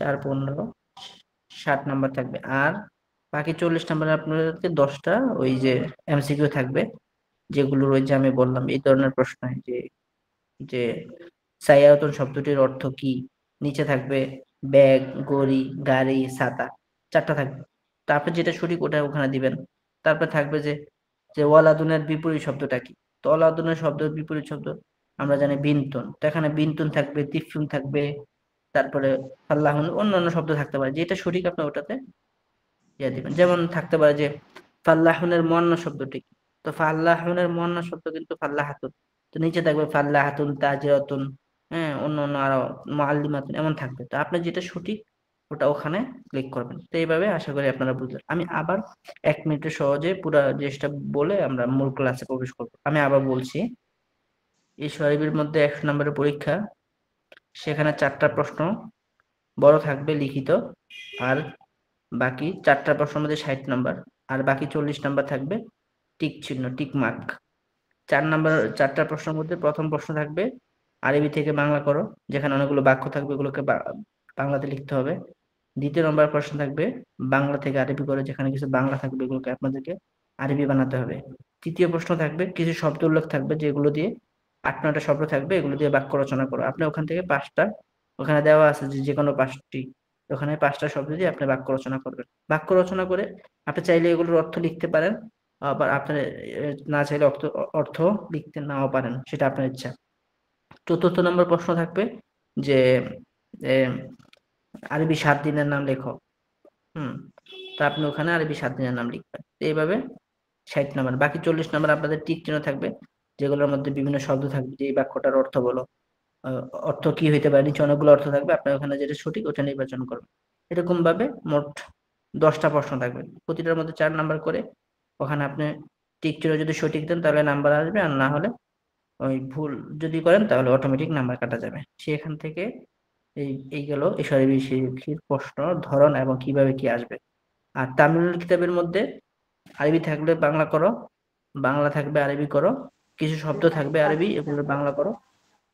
4 15 60 number থাকবে। আর বাকি 40 number আপনাদেরকে 10টা ওই যে এমসিকিউ থাকবে, যেগুলোর ওই যে আমি বললাম এই ধরনের প্রশ্ন, যে যে সাইয়ারাতুন শব্দটির অর্থ কি, নিচে থাকবে ব্যাগ, গড়ি, গাড়ি, ছাতা, 4টা থাকবে। তো আপনি যেটা সঠিক ওটা ওখানে দিবেন। তারপর থাকবে যে যে ওয়ালাদুনের বিপরীত শব্দটা কি। তো ওয়ালাদুনের শব্দের বিপরীত শব্দ আমরা জানি বিনতুন। তো এখানে বিনতুন থাকবে, তিফুন থাকবে, তারপরে ফাল্লাহুন, অন্যান্য শব্দ থাকতে পারে, যেটা সঠিক আপনি ওটাতে ইয়ে দিবেন। যেমন থাকতে পারে যে ফাল্লাহুনের মুয়ান্নাস শব্দটি কি। তো ফাল্লাহুনের মুয়ান্নাস শব্দ কিন্তু ফাল্লাহাতুন। তো নিচে থাকবে ফাল্লাহাতুন, তাজিরাতুন, হ্যাঁ, অন্য অন্য আরো মুআল্লিমাতুন, এমন থাকবে। তো আপনি যেটা সঠিক ওটা ওখানে ক্লিক করবেন। তো এইভাবে আশা করি আপনারা বুঝলেন। আমি আবার 1 মিনিটে সহজে পুরো জিনিসটা বলে আমরা মূল ক্লাসে প্রবেশ করব। আমি আবার বলছি, এই শরীফের মধ্যে 100 নম্বরের পরীক্ষা, সেখানে 4টা প্রশ্ন বড় থাকবে লিখিত, আর বাকি 4টা প্রশ্নের মধ্যে 60 নাম্বার, আর বাকি 40 নাম্বার থাকবে টিক চিহ্ন, টিক মার্ক। 4টা প্রশ্নের মধ্যে প্রথম প্রশ্ন থাকবে আরবি থেকে বাংলা করো, যেখানে অনেকগুলো বাক্য থাকবে, এগুলোকে বাংলাতে লিখতে হবে। দ্বিতীয় নম্বর প্রশ্ন থাকবে বাংলা থেকে আরবি করো, যেখানে কিছু বাংলা থাকবে, এগুলোকে আপনাদেরকে আরবি বানাতে হবে। তৃতীয় প্রশ্ন থাকবে কিছু শব্দ উল্লেখ থাকবে, যেগুলো দিয়ে 8-9টা শব্দ থাকবে, এগুলো দিয়ে বাক্য রচনা করো। আপনি ওখান থেকে 5টা, ওখানে দেওয়া আছে যে যে কোনো 5টি, ওখানে 5টা শব্দ দিয়ে আপনি বাক্য রচনা করবেন। বাক্য রচনা করে আপনি চাইলে এগুলোর অর্থ লিখতে পারেন, আবার আপনার না চাইলে অর্থ অর্থ লিখতে নাও পারেন, সেটা আপনার ইচ্ছা। চতুর্থ নম্বর প্রশ্ন থাকবে যে এ, আরবি 7 দিনের নাম লেখো। হুম। তো আপনি ওখানে আরবি 7 দিনের নাম লিখবেন। তো এইভাবে 60 নাম্বার। বাকি 40 নাম্বার আপনাদের টিক চিহ্ন থাকবে, যেগুলোর মধ্যে বিভিন্ন শব্দ থাকবে, যে এই বাক্যটার অর্থ বলো, অর্থ কি হইতে পারে, নিচে অনেকগুলো অর্থ থাকবে, আপনি ওখানে যেটা সঠিক ওটা নির্বাচন করবেন। এরকম ভাবে মোট 10টা প্রশ্ন থাকবে, প্রতিটার মধ্যে 4 নাম্বার করে। ওখানে আপনি টিক চিহ্ন যদি সঠিক দেন তাহলে নাম্বার আসবে, আর না হলে ওই ভুল যদি করেন তাহলে অটোমেটিক নাম্বার কাটা যাবে। সেখান থেকে এই গেল এশারি শিক্ষির প্রশ্ন ধরন এবং কিভাবে কি আসবে। আর তামিল কিতাবের মধ্যে আরবি থাকলে বাংলা করো, বাংলা থাকবে আরবি করো, কিছু শব্দ থাকবে আরবি, এগুলো বাংলা করো,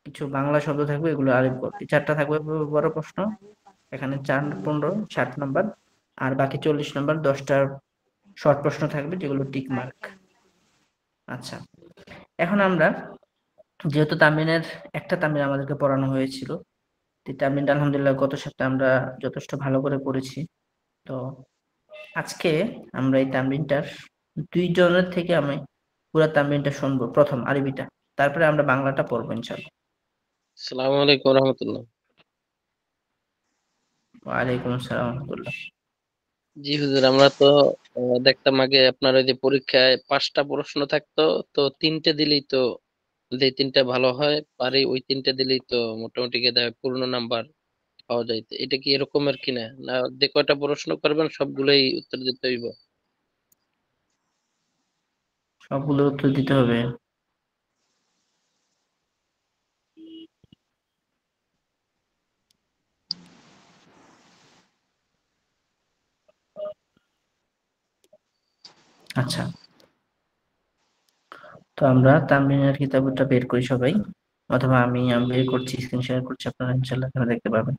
কিছু বাংলা শব্দ থাকবে, এগুলো আরবি করো। এই 4টা থাকবে বড় প্রশ্ন। এখানে 4 15 60 নাম্বার, আর বাকি 40 নাম্বার 10টা শর্ট প্রশ্ন থাকবে, যেগুলো টিক মার্ক। আচ্ছা, এখন আমরা যেহেতু তামিনের একটা তামিল আমাদেরকে পড়ানো হয়েছিল, তামিলটা আলহামদুলিল্লাহ গত সপ্তাহে আমরা যথেষ্ট ভালো করে পড়েছি। তো আজকে আমরা এই তামরিনটার 2 জনের থেকে আমি পুরো তামরিনটা শুনবো, প্রথম আরবিটা, তারপরে আমরা বাংলাটা পড়বো ইনশাআল্লাহ। আসসালামু আলাইকুম রহমতুল্লাহ। ওয়ালাইকুম আসসালাম রাহমাতুল্লাহ। জি হুজুর, আমরা তো দেখতাম আগে আপনার ওই যে পরীক্ষায় 5টা প্রশ্ন থাকতো, তো 3টে দিলেই তো, যে 3টে ভালো হয় পারি ওই 3টে দিলেই তো মোটামুটি পূর্ণ নাম্বার পাওয়া যায়। তো এটা কি এরকমের কিনা, না যে কয়টা প্রশ্ন করবেন সবগুলোই উত্তর দিতে হইব? সবগুলোর উত্তর দিতে হবে। আচ্ছা, তো আমরা তামরিনের কিতাবটা বের করি সবাই, অথবা আমি বের করছি, স্ক্রিন শেয়ার করছি, আপনারা ইনশাআল্লাহ এখানে দেখতে পাবেন।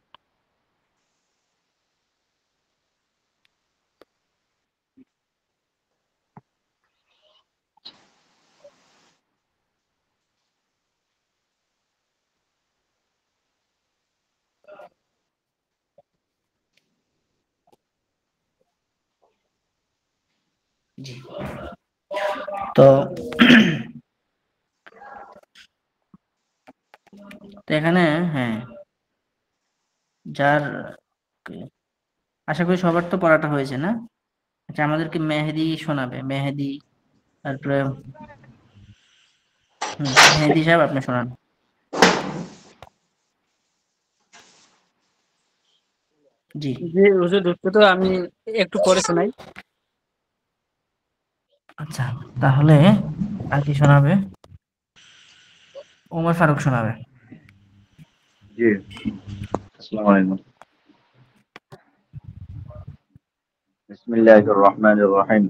জি, তো তো এখানে, হ্যাঁ, যার, আশা করি সবার তো পড়াটা হয়েছে না? আচ্ছা, আমাদেরকে মেহেদি শোনাবে, মেহেদি, তারপরে মেহেদি সাহেব আপনি শোনান। জি। জি হুজুর, দুঃখিত, আমি একটু পরে শোনাই। আচ্ছা, তাহলে আর কি শোনাবে? ওমর ফারুক শোনাবে। জি, আসসালামু আলাইকুম। বিসমিল্লাহির রহমানির রহিম।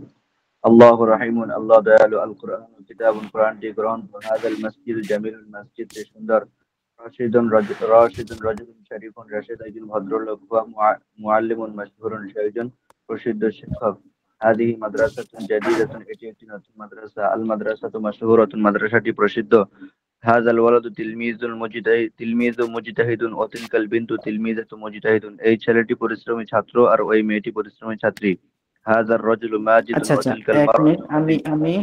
আল্লাহু রাহিমুন, আল্লাহ দয়ালু। আল কুরআন কিতাবুন, কুরআনটি গ্রহণ করুন। হাযাল মাসজিদুল জামিলুল, মসজিদটি সুন্দর। রাশিদুন রাজুলুন শরীফুন, রাশিদ একজন ভদ্রলোক, হুয়া মুআল্লিমুন মাশহুরুন, সে একজন প্রসিদ্ধ শিক্ষক। হাদিহি মাদ্রাসাতুন জাদীদাতুন, এটি একটি নতুন মাদ্রাসা। আল মাদ্রাসাতু মাশহুরাতুন, মাদ্রাসাটি প্রসিদ্ধ। হাযাল ওয়ালাদু তিলমিযু মুজতাহিদুন ওয়া তিলকাল বিনতু তিলমিযাতু মুজতাহিদুন, এই ছেলেটি পরিশ্রমী ছাত্র আর ওই মেয়েটি পরিশ্রমী ছাত্রী। হাযার রাজুলু মাজিদুন আচ্ছা ওয়া আচ্ছা, তিলকাল এক মিনিট, মারআতু আমি ফাদিলাতুন। আমি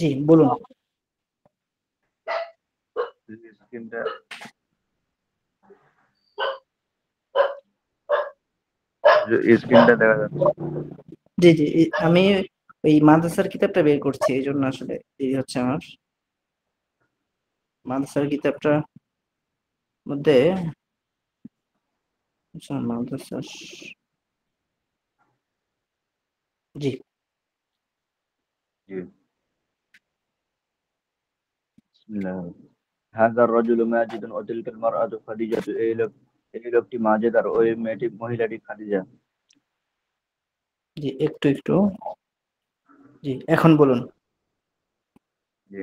জি বলুন। স্ক্রিনটা স্ক্রিনটা দেখা যাচ্ছে। জি জি, আমি ওই মাদ্রাসার কিতাবটা বের করছি, এই জন্য আসলে এই হচ্ছে আমার মাদ্রাসার কিতাবটার মধ্যে। আচ্ছা, মাদ্রাসা, জি জি, বিসমিল্লাহ। হাযার রাজুলু মাজিদুন ওয়া তিলকাল মারআতু খাদিজাতু, এই লোকটি মাজেদ আর ওই মহিলাটি খাদিজা। জি, একটু একটু, জি এখন বলুন। জি,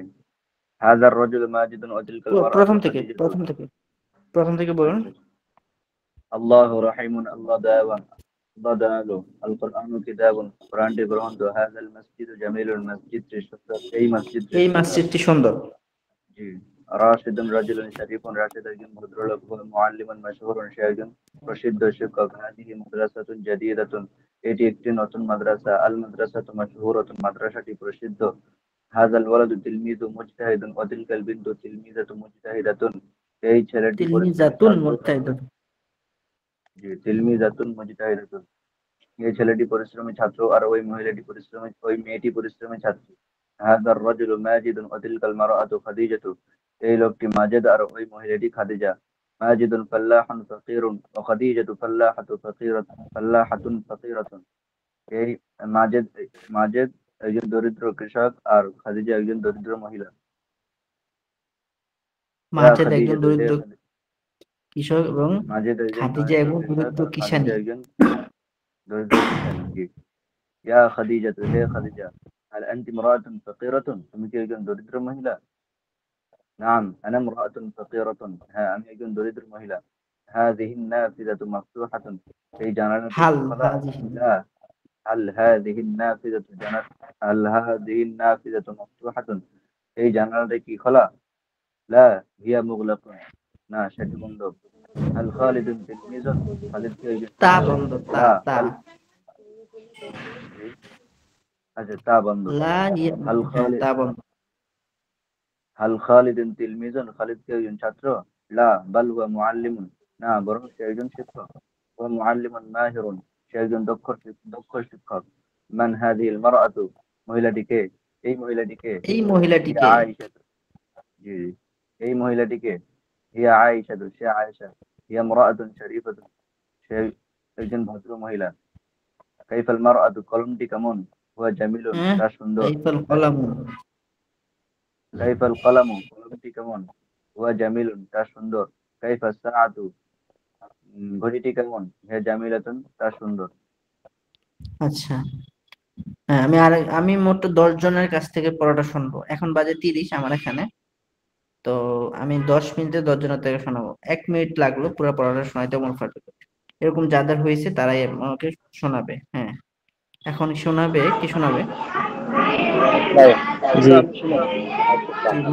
হাযার রাজুলু মাজিদুন ওয়া তিলকাল মারআতু প্রথম থেকে খাদিজাতু। প্রথম থেকে প্রথম থেকে বলুন। আচ্ছা, আল্লাহু রাহিমুন, আল্লাহ দয়াবান, আল্লাহ দয়ালু। আল কোরআনু কিতাবুন, কোরআনটি গ্রন্থ। হাযাল মসজিদু জামিলুন, মসজিদটি সুন্দর, এই মসজিদটি এই সুন্দর। মসজিদটি সুন্দর। জি, রাশিদুন রাজুলুন শরীফুন, রাশিদ একজন ভদ্রলোক, হুয়া মুআল্লিমুন মাশহুরুন, সে একজন প্রসিদ্ধ শিক্ষক। হাদিহি মাদ্রাসাতুন জাদীদাতুন, এটি একটি নতুন মাদ্রাসা। আল মাদ্রাসাতু মাশহুরাতুন, মাদ্রাসাটি প্রসিদ্ধ। হাযাল ওয়ালাদু তিলমিযু মুজতাহিদুন ওয়া তিলকাল বিনতু তিলমিযাতু মুজতাহিদাতুন, এই ছেলেটি পরিশ্রমী তিলমিজাতুন ছাত্র। মুজতাহিদুন। জি, তিলমিযাতুন মুজতাহিদাতুন, এই ছেলেটি পরিশ্রমী ছাত্র আর ওই মেয়েটি পরিশ্রমী ছাত্রী। হাযার রাজুলু মাজিদুন ওয়া তিলকাল মারআতু খাদিজাতু, এই লোকটি মাজেদ আর ওই মহিলাটি খাদিজা। মাজিদুন ফাল্লাহুন ফাকিরুন ওয়া খাদিজাতু ফাল্লাহাতুন ফাকিরাতুন, এই মাজেদ মাজেদ একজন দরিদ্র কৃষক আর খাদিজা একজন দরিদ্র মহিলা। ইয়া মাজেদ একজন খাদিজাতু, হে দরিদ্র কৃষক এবং মাজেদ একজন খাদিজা দরিদ্র একজন কৃষক দরিদ্র আর খাদিজা কিষানী। একজন দরিদ্র কিষানী। জি, ইয়া খাদিজাতু, হে খাদিজা, হাল আনতি ইমরাআতুন ফাকিরাতুন, তুমি কি একজন দরিদ্র মহিলা? নাম, আনা ইমরাআতুন ফাকিরাতুন, হ্যাঁ আমি একজন দরিদ্র মহিলা। হাযিহি নাফিযাতু মাফতুহাতুন, এই জানালাটি হাল কি খোলা? হাজিহি, লা, হাল হাযিহি নাফিযাতু হাল হাযিহি নাফিযাতু মাফতুহাতুন, এই জানালাটি কি খোলা? লা, হিয়া মুগলাকুন, না সেটি বন্ধ। হাল খালিদুন তিলমিজুন, খালিদ কি একজন তা ছাত্র? বন্ধ, তা লা, তা বাল, জি, আচ্ছা তা বন্ধ। লা হাল হ্যাঁ খালিদ তা বন্ধ। হাল খালিদুন তিলমিজুন, খালিদ কি একজন ছাত্র? লা, বাল হুয়া মুআল্লিমুন, না বরং সে একজন শিক্ষক। হুয়া মুআল্লিমুন মাহিরুন, সে একজন দক্ষ শিক্ষক। মান হাযিহিল মারআতু, মহিলাটি কে? এই মহিলাটি কে? এই হিয়া মহিলাটিকে, আয়েশা, জি, এই মহিলাটি কে? হিয়া আয়েশা, সে আয়েশা। হিয়া ইমরাআতুন শরীফাতুন, সে একজন ভদ্র মহিলা। কাইফাল মারআতু, কলমটি কেমন? হুয়া জামিলুন, হ্যাঁ, তা সুন্দর। কাইফাল কলামু, কাইফাল কলামু, কলমটি কেমন? হুয়া জামিলুন, তা সুন্দর। কাইফাস সাআতু, ঘড়িটি কেমন? হে জামিলাতুন, তা সুন্দর। আচ্ছা। হ্যাঁ, আমি মোট 10 জনের কাছ থেকে পড়াটা শুনবো। এখন বাজে 30 আমার এখানে। তো আমি 10 মিনিটে 10 জনের থেকে শোনাবো। 1 মিনিট লাগলো পুরো পড়াটা শোনাইতে মুফাজ্জল। এরকম যাদের হয়েছে তারাই আমাকে শোনাবে। হ্যাঁ, এখন শোনাবে, কি শোনাবে? জি,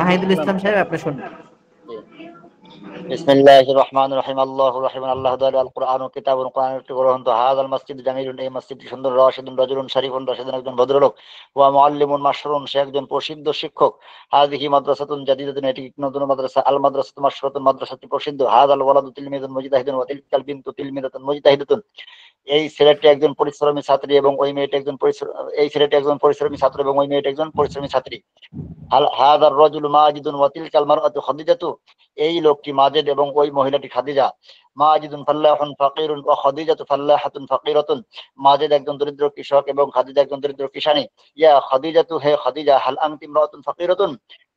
মাহিদুল ইসলাম সাহেব, আপনি শুনুন। বিসমিল্লাহির রহমানির রহিম আল্লাহুর রহিমান আল্লাহ তাআলা আল কুরআন ও কিতাবুন কোরআনের একটি গ্রন্থ হাযাল মাসজিদ জামিলুন এই মসজিদটি সুন্দর রাশিদুন রাজুলুন শরীফুন রাশিদুন একজন ভদ্রলোক ওয়া মুআল্লিমুন মাশহুরুন সে একজন প্রসিদ্ধ শিক্ষক হাযিহি মাদ্রাসাতুন জাদিদাতুন এটি নতুন মাদ্রাসা আল মাদ্রাসাতু মাশহুরাতুন মাদ্রাসাটি প্রসিদ্ধ হাযাল ওয়ালাদু তিলমিযুন মুজতাহিদুন ওয়া তিলকাল বিনতু তিলমিযাতুন মুজতাহিদাতুন এই ছেলেটি একজন পরিশ্রমী ছাত্রী এবং ওই মেয়েটি একজন এই ছেলেটি একজন পরিশ্রমী ছাত্র এবং ওই মেয়েটি একজন পরিশ্রমী ছাত্রী হাদার রাজুলু মাজিদুন ওয়া তিলকাল মারআতু খাদিজাতু এই লোকটি মাজেদ এবং ওই মহিলাটি খাদিজা মাজিদুন ফাল্লাহুন ফাকিরুন ওয়া খাদিজাতু ফাল্লাহাতুন ফাকিরাতুন মাজেদ একজন দরিদ্র কৃষক এবং খাদিজা একজন দরিদ্র কৃষানী ইয়া খাদিজাতু হে খাদিজা হাল আনতি ইমরাতুন ফাকিরাতুন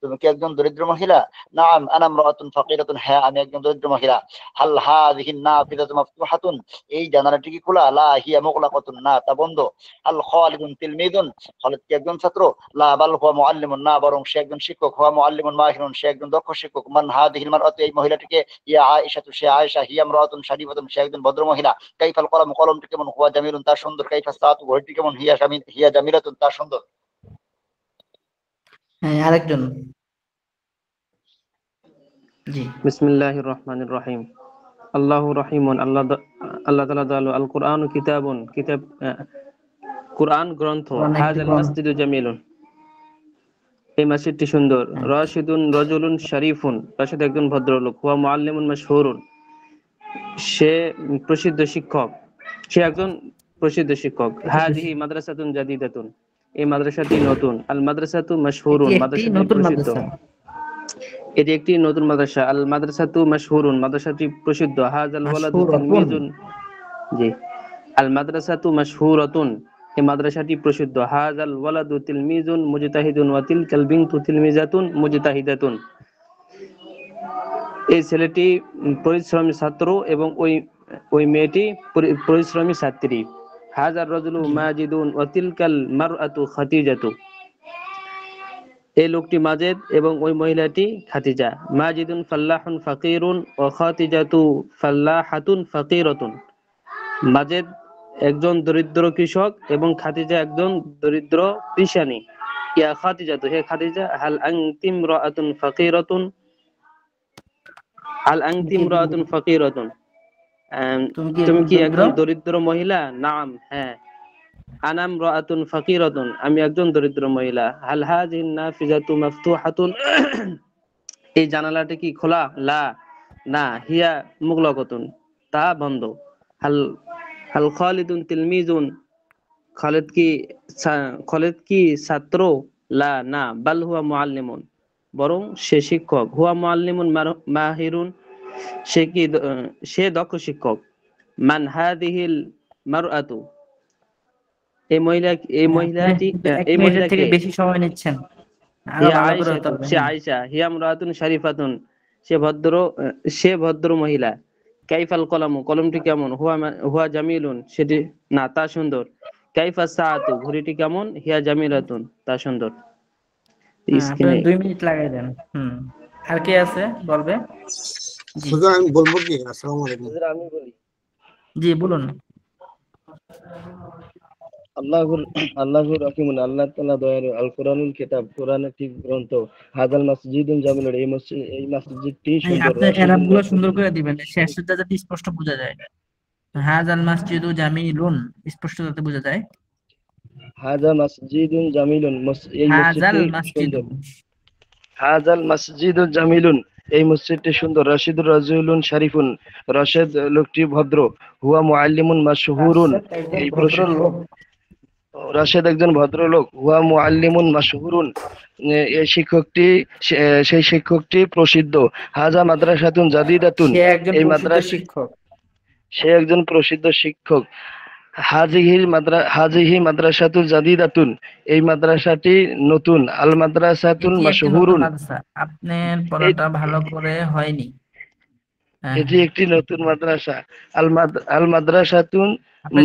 তুমি কি একজন দরিদ্র মহিলা নাম আনা ইমরাতুন ফাকিরাতুন হ্যাঁ আমি একজন দরিদ্র মহিলা হাল হাযিহি নাফিযাতু মাফতুহাতুন এই জানালাটি কি খোলা লা হিয়া মুগলাকাতুন না তা বন্ধ আল খালিদুন তিলমিদুন খালিদ কি একজন ছাত্র লা বাল হুয়া মুআল্লিমুন না বরং সে একজন শিক্ষক হুয়া মুআল্লিমুন মাহিরুন সে একজন দক্ষ শিক্ষক মান হাযিহিল মারআতু এই মহিলাটিকে ইয়া আয়েশা সে আয়েশা হিয়া ইমরাতুন শরীফাতুন সে একজন ভদ্র মহিলা কাইফাল কলাম কলমটি কেমন হুয়া জামিলুন তার সুন্দর কাইফা সাআতু ঘড়িটি কেমন হিয়া জামিলাতুন তার সুন্দর হ্যাঁ আরেকজন জি বিসমিল্লাহির রহমানির রহিম আল্লাহু রহিমুন আল্লাহ তাআলা দালু আল কুরআন কিতাবুন কিতাব কুরআন গ্রন্থ হাযাল মাসজিদু জামিলুন এই মসজিদটি সুন্দর রাশিদুন রাজুলুন শরীফুন রাশিদ একজন ভদ্রলোক হুয়া মুআল্লিমুন মাশহুরুন সে প্রসিদ্ধ শিক্ষক সে একজন প্রসিদ্ধ শিক্ষক হাযিহি মাদ্রাসাতুন জাদিদাতুন এই মাদ্রাসাটি নতুন আল মাদ্রাসাতু মাশহুরুন মাদ্রাসাটি প্রসিদ্ধ এটি একটি নতুন মাদ্রাসা আল মাদ্রাসাতু মাশহুরুন মাদ্রাসাটি প্রসিদ্ধ হাযাল ওয়ালাদু তিলমিজুন জি আল মাদ্রাসাতু মাশহুরাতুন এই মাদ্রাসাটি প্রসিদ্ধ হাযাল ওয়ালাদু তিলমিজুন মুজতাহিদুন ওয়া তিলকাল বিনতু তিলমিজাতুন মুজতাহিদাতুন এই ছেলেটি পরিশ্রমী ছাত্র এবং ওই মেয়েটি পরিশ্রমী ছাত্রী হাযার রাজুলু মাজিদুন ওয়া তিলকাল মারআতু খাদিজাতু এই লোকটি মাজেদ এবং ওই মহিলাটি খাদিজা মাজিদুন ফাল্লাহুন ফাকিরুন ওয়া খাদিজাতু ফাল্লাহাতুন ফাকিরাতুন মাজেদ একজন দরিদ্র কৃষক এবং খাদিজা একজন দরিদ্র কৃষানী ইয়া খাদিজাতু হে খাদিজা হাল আনতি ইমরাআতুন ফাকিরাতুন হাল আনতি ইমরাআতুন ফাকিরাতুন তুমি কি একজন দরিদ্র মহিলা নাম হ্যাঁ আনা ইমরাআতুন ফাকিরাতুন আমি একজন দরিদ্র মহিলা হাল হাযিহিন নাফিযাতু মাফতুহাতুন এই জানালাটি কি খোলা লা না হিয়া মুগলাকাতুন তা বন্ধ হাল খালিদুন তিলমিজুন খালিদ কি ছাত্র লা না বাল হুয়া মুআল্লিমুন বরং সে শিক্ষক হুয়া মুআল্লিমুন মাহিরুন সে দক্ষ শিক্ষক মান হাযিহিল মারআতু এই মহিলা থেকে বেশি সময় নিচ্ছেন সে আয়েশা হিয়া ইমরাতুন শরীফাতুন সে ভদ্র মহিলা কাইফাল কলামু কলমটি কেমন হুয়া জামিলুন সেটি না তা সুন্দর কাইফা সাআতু ঘড়িটি কেমন হিয়া জামিলাতুন তা সুন্দর আপনি 2 মিনিট লাগাই দেন আর কে আছে বলবে হুজুর আমি বলবো কি আসসালামু আলাইকুম হুজুর আমি বলি জি বলুন আল্লাহুর রহিমুন আল্লাহ তাআলা দয়ালু আল কুরআনুল কিতাব কুরআন একটি গ্রন্থ হাযাল মাসজিদুন জামিলুন এই মসজিদটি সুন্দর আপনি এরাবগুলো সুন্দর করে দিবেন শেষটা যাতে স্পষ্ট বোঝা যায় হাযাল মাসজিদু জামিলুন স্পষ্ট যাতে বোঝা যায় হাযা মাসজিদুন জামিলুন এই মসজিদটি হাযাল মাসজিদু জামিলুন এই মসজিদটি সুন্দর রাশিদুর রাজুলুন শরীফুন রাশিদ লোকটি ভদ্র হুয়া মুআল্লিমুন মাশহুরুন এই রাশিদ একজন ভদ্রলোক হুয়া মুআল্লিমুন মাশহুরুন এই সেই শিক্ষকটি প্রসিদ্ধ হাযা মাদ্রাসাতুন জাদিদাতুন এই মাদ্রাসা সে একজন প্রসিদ্ধ শিক্ষক হাযিহি মাদ্রাসাতুল জাদিদাতুন এই মাদ্রাসাটি নতুন আল মাদ্রাসাতুল মাশহুরুন আপনার পড়াটা ভালো করে হয়নি এটি একটি নতুন মাদ্রাসা আল মাদ্রাসাতুন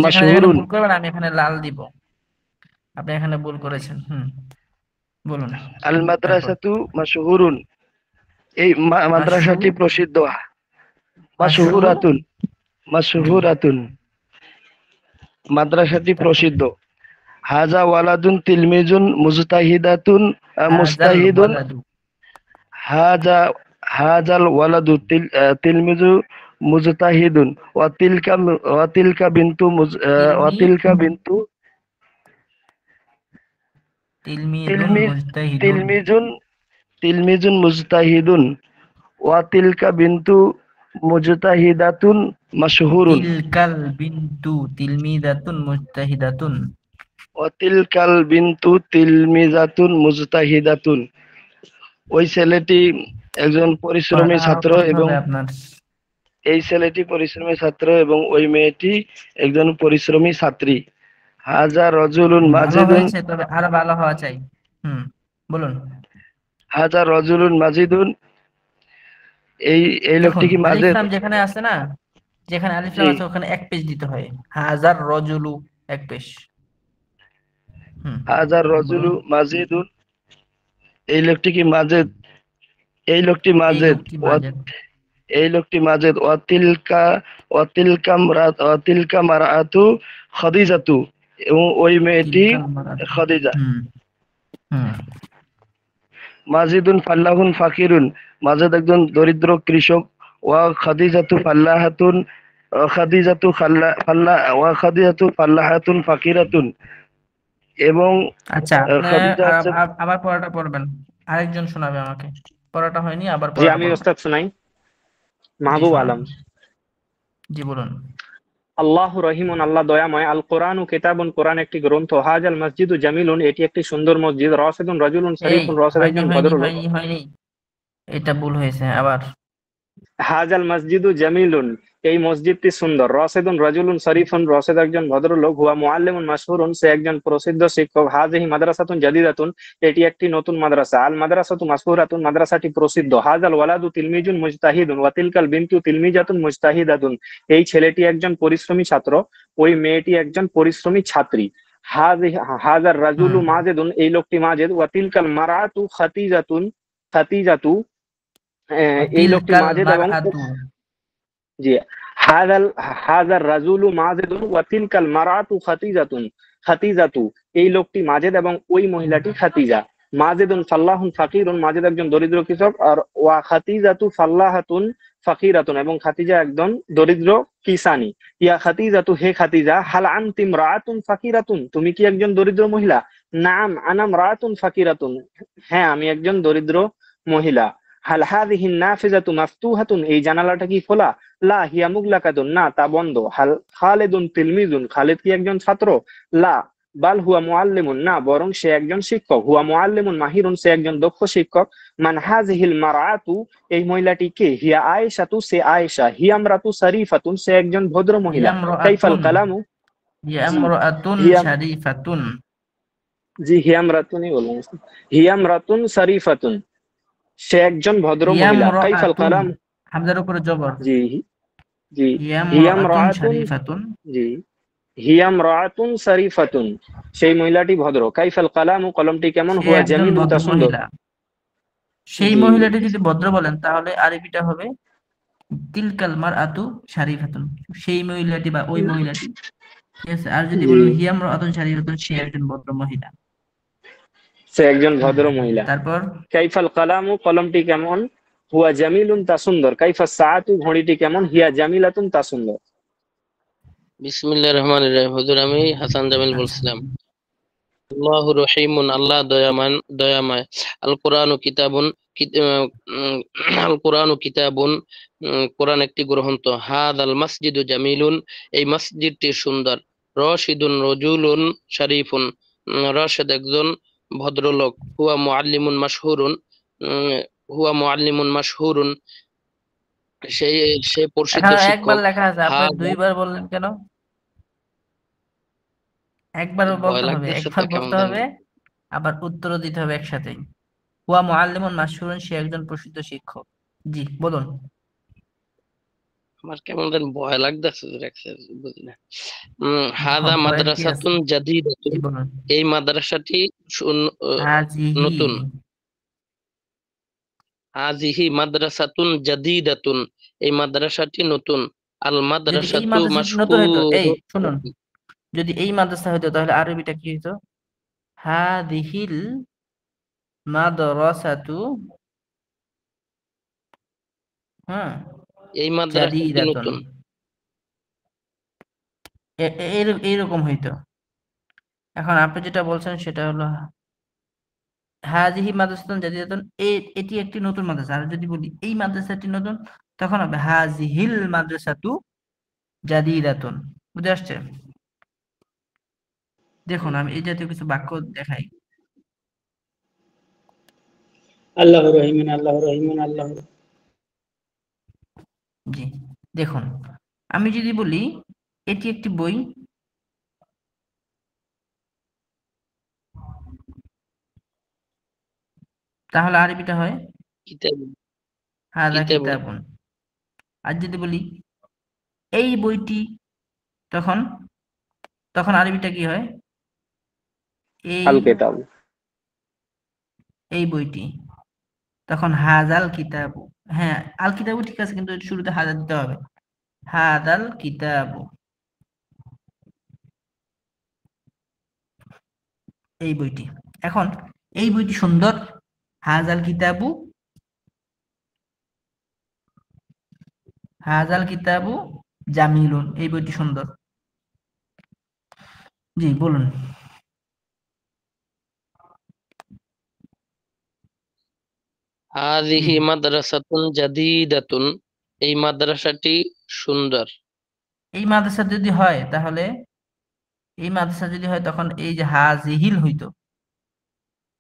মাশহুরুন আমি এখানে লাল দিব আপনি এখানে ভুল করেছেন বলুন আল মাদ্রাসাতু মাশহুরুন এই মাদ্রাসাটি প্রসিদ্ধ মাশহুরাতুন মাদ্রাসাটি প্রসিদ্ধ হাযা ওয়ালাদুন তিলমিজুন মুজতাহিদুন হাজাল ওয়ালাদু তিলমিজু মুজতাহিদুন ওয়াতিলকা বিনতু ওয়াতিলকা বিনতু তিলমিদুন তিলমিজ মুজতাহিদুন তিলমিজুন তিলমিজুন মুজতাহিদুন ওয়াতিলকা বিনতু মুজতাহিদাতুন মাশহুরুন তিলমিদাতুন মুজতাহিদাতুন ওয়াতিলকাল বিনতু তিলমিজাতুন মুজতাহিদাতুন। ওই ছেলেটি একজন পরিশ্রমী পড়াটা আরো ছাত্র করতে এবং হবে আপনার। এই ছেলেটি পরিশ্রমী ছাত্র এবং ওই মেয়েটি একজন পরিশ্রমী ছাত্রী। হাজা রজুলুন ভালো মাজিদুন হয়েছে, তবে আরো ভালো হওয়া চাই। বলুন। হাজা রজুলুন মাজিদুন, এই এই দেখুন লোকটি কি আলিফ মাজেদ? লাম যেখানে আছে না, যেখানে আলিফ লাম জি। আছে ওখানে এক পেজ দিতে হয়। হাজার রজুলু এক পেজ। হাজা রজুলু বলুন। মাজিদুন, এই লোকটি কি মাজেদ? এই লোকটি এই মাজেদ। লোকটি মাজেদ। এই লোকটি মাজেদ। ওয়াতিলকা মারাআতু খাদিজাতু, এবং ওই মেয়েটি তিলকাল মারাতু। খাদিজা। হুম হুম মাজিদুন ফাল্লাহুন ফাকিরুন, মাজেদ একজন দরিদ্র কৃষক। ওয়া খাদিজাতু ফাল্লাহাতুন, খাদিজাতু ফাল্লাহাতুন ফাকিরাতুন, এবং আচ্ছা, আপনি খাদিজা হচ্ছে। আবার পড়াটা পড়বেন। আরেকজন শোনাবে আমাকে। পড়াটা হয়নি, আবার জি পড়াটা আমি পড়বেন। ওস্তাদ শুনাই। জি মাহবুব শোনান। আলম। জি বলুন। আল্লাহু রহিমুন, আল্লাহ দয়াময়। আল কোরআনু কিতাবুন, কোরআন একটি গ্রন্থ। হাজাল মসজিদু জামিলুন, এটি একটি সুন্দর মসজিদ। রাশিদুন রাজুলুন এই শরীফুন, রাশিদ হয়নি একজন হয়নি ভদ্রলোক। হয়নি হয়নি, এটা ভুল হয়েছে আবার। হাজাল মসজিদু জামিলুন, এই মসজিদটি সুন্দর। রাশিদুন রাজুলুন শরীফুন, রাশিদ একজন ভদ্রলোক। হুয়া মুআল্লিমুন মাশহুরুন, সে একজন প্রসিদ্ধ শিক্ষক। হাযিহি মাদ্রাসাতুন জাদিদাতুন, এটি একটি নতুন মাদ্রাসা। আল মাদ্রাসাতু মাশহুরাতুন, মাদ্রাসাটি প্রসিদ্ধ। হাযাল ওয়ালাদু তিলমিজুন মুজতাহিদুন ওয়া তিলকাল বিনতু তিলমিজাতুন মুজতাহিদাতুন, এই ছেলেটি একজন পরিশ্রমী ছাত্র, ওই মেয়েটি একজন পরিশ্রমী ছাত্রী। হাযার রাজুলু মাজেদুন, এই লোকটি মাজেদ। ওয়া তিলকাল মারআতু খাতিজাতু, এই লোকটি তিলকাল মাজেদ এবং মারআতু। জি। হাজার রাজুলু মাজেদুন ওয়া তিলকাল মারআতু খাতিজাতু, এই লোকটি মাজেদ এবং ওই মহিলাটি খাতিজা। মাজেদুন ফাল্লাহুন ফাকিরুন, মাজেদ একজন দরিদ্র কৃষক। আর ওয়া খাতিজাতু ফাল্লাহাতুন ফাকিরাতুন, এবং খাতিজা একজন দরিদ্র কিসানি। ইয়া খাতিজাতু, হে খাতিজা। হাল আনতি ইমরাআতুন ফাকিরাতুন, তুমি কি একজন দরিদ্র মহিলা? নাম আনা ইমরাআতুন ফাকিরাতুন, হ্যাঁ আমি একজন দরিদ্র মহিলা। হাল হাযিহি নাফিজাতু মাফতুহাতুন, এই জানালাটা কি খোলা? লা হিয়া মুগলাকাতুন, না তা বন্ধ। হাল খালিদুন তিলমিজুন, খালিদ কি একজন ছাত্র? লা বাল হুয়া মুআল্লিমুন, না বরং সে একজন শিক্ষক। হুয়া মুআল্লিমুন মাহিরুন, সে একজন দক্ষ শিক্ষক। মান হাযিহিল মারআতু, এই মহিলাটি কে? হিয়া আয়েশাতু, সে আয়েশা। হিয়া ইমরাতু শরীফাতুন, সে একজন ভদ্র মহিলা। কাইফাল কালামু, হিয়া ইমরাআতুন হিয়া, শারীফাতুন। জি হিয়া ইমরাতুনই বললাম। হিয়া ইমরাতুন শরীফাতুন, সে একজন ভদ্র হিয়া মহিলা। কাইফাল ইমরাআতুন, কালাম, হামজার উপরে জবর। জি জি। হিয়া হিয়া ইমরাআতুন ইমরাআতুন, শারীফাতুন। জি হিয়া ইমরাআতুন শরীফাতুন, সেই মহিলাটি ভদ্র। কাইফাল কালামু, কলমটি কেমন? সে হুয়া একজন জামিলুন, তা ভদ্র সুন্দর। মহিলা। সেই জি মহিলাটি যদি ভদ্র বলেন তাহলে আরবিটা হবে তিলকাল মারআতু শারীফাতুন, সেই মহিলাটি বা ওই মহিলাটি। ঠিক আছে। আর যদি জি, বলেন হিয়া ইমরাআতুন শারীফাতুন, সে একজন ভদ্র মহিলা। সে একজন ভদ্র মহিলা। তারপর কাইফাল কালামু, কলমটি কেমন? হুয়া জামিলুন, তা সুন্দর। কাইফা সাআতু, ঘড়িটি কেমন? হিয়া জামিলাতুন, তা সুন্দর। বিসমিল্লাহির রহমানির রহিম। হুজুর আমি হাসান জামিল আচ্ছা। বলছিলাম। আল্লাহু রহিমুন, আল্লাহ দয়াময়। আল কোরআনু কিতাবুন, আল কোরআনু কিতাবুন, কোরআন একটি গ্রন্থ। হাদাল মসজিদু জামিলুন, এই মসজিদটি সুন্দর। রশিদুন রজুলুন শরীফুন, রশিদ একজন ভদ্রলোক। হুয়া মুআল্লিমুন মাশহুরুন, হুয়া মুআল্লিমুন মাশহুরুন, সেই সে প্রসিদ্ধ এখানে একবার শিক্ষক। লেখা আছে, আপনি হাদা, দুইবার বললেন কেন? একবার ভয় বলতে হবে, লাগতেছে তো একবার কেমন বলতে জানি। হবে, আবার উত্তরও দিতে হবে একসাথেই। হুয়া মুআল্লিমুন মাশহুরুন, সে একজন প্রসিদ্ধ শিক্ষক। জি বলুন। আমার কেমন যেন ভয় লাগতেছে, বুঝি না। হাদা ভয়ের কি আছে? মাদ্রাসাতুন জাদিদাতুন, জি বলুন। এই মাদ্রাসাটি হাজিহি। নতুন। হাজিহি মাদ্রাসাতুন জাদিদাতুন, এই মাদ্রাসাটি নতুন। আল যদি এই মাদ্রাসাতু মাদ্রাসাটি নতুন হইতো, এই মাশহুর, শুনুন, যদি এই মাদ্রাসা হইতো তাহলে আরবিটা কি হইতো? হাদিহিল মাদ্রাসাতু হ্যাঁ, এই মাদ্রাসাটি জাদিদাতুন, নতুন। এইরকম হইতো। এখন আপনি যেটা বলছেন সেটা হলো হাজিহি মাদ্রাসাতুন জাদিদাতুন, এটি একটি নতুন মাদ্রাসা। আর যদি বলি এই মাদ্রাসাটি নতুন, তখন হবে হাজিহিল মাদ্রাসাতু জাদিদাতুন। বুঝে আসছে? দেখুন আমি এই জাতীয় কিছু বাক্য দেখাই। আল্লাহ রহিমান, আল্লাহ রহিমান, আল্লাহ। জি, দেখুন আমি যদি বলি এটি একটি বই, তাহলে আরবিটা হয় কিতাব, হাযা কিতাবুন। কিতাবুন। আর যদি বলি এই বইটি, তখন তখন আরবিটা কি হয়? এই আল কিতাব। এই বইটি, তখন হাজাল কিতাবু। হ্যাঁ, আল কিতাবু ঠিক আছে, কিন্তু শুরুতে হাজা দিতে হবে। হাদাল কিতাবু, এই বইটি। এখন এই বইটি সুন্দর, হাজাল কিতাবু, হাজাল কিতাবু জামিলুন, এই বইটি সুন্দর। জি বলুন। হাযিহি মাদ্রাসাতুন জাদীদাতুন, এই মাদ্রাসাটি সুন্দর। এই মাদ্রাসা যদি হয় তাহলে, এই মাদ্রাসা যদি হয় তখন এই যে হাজিহিল হইতো।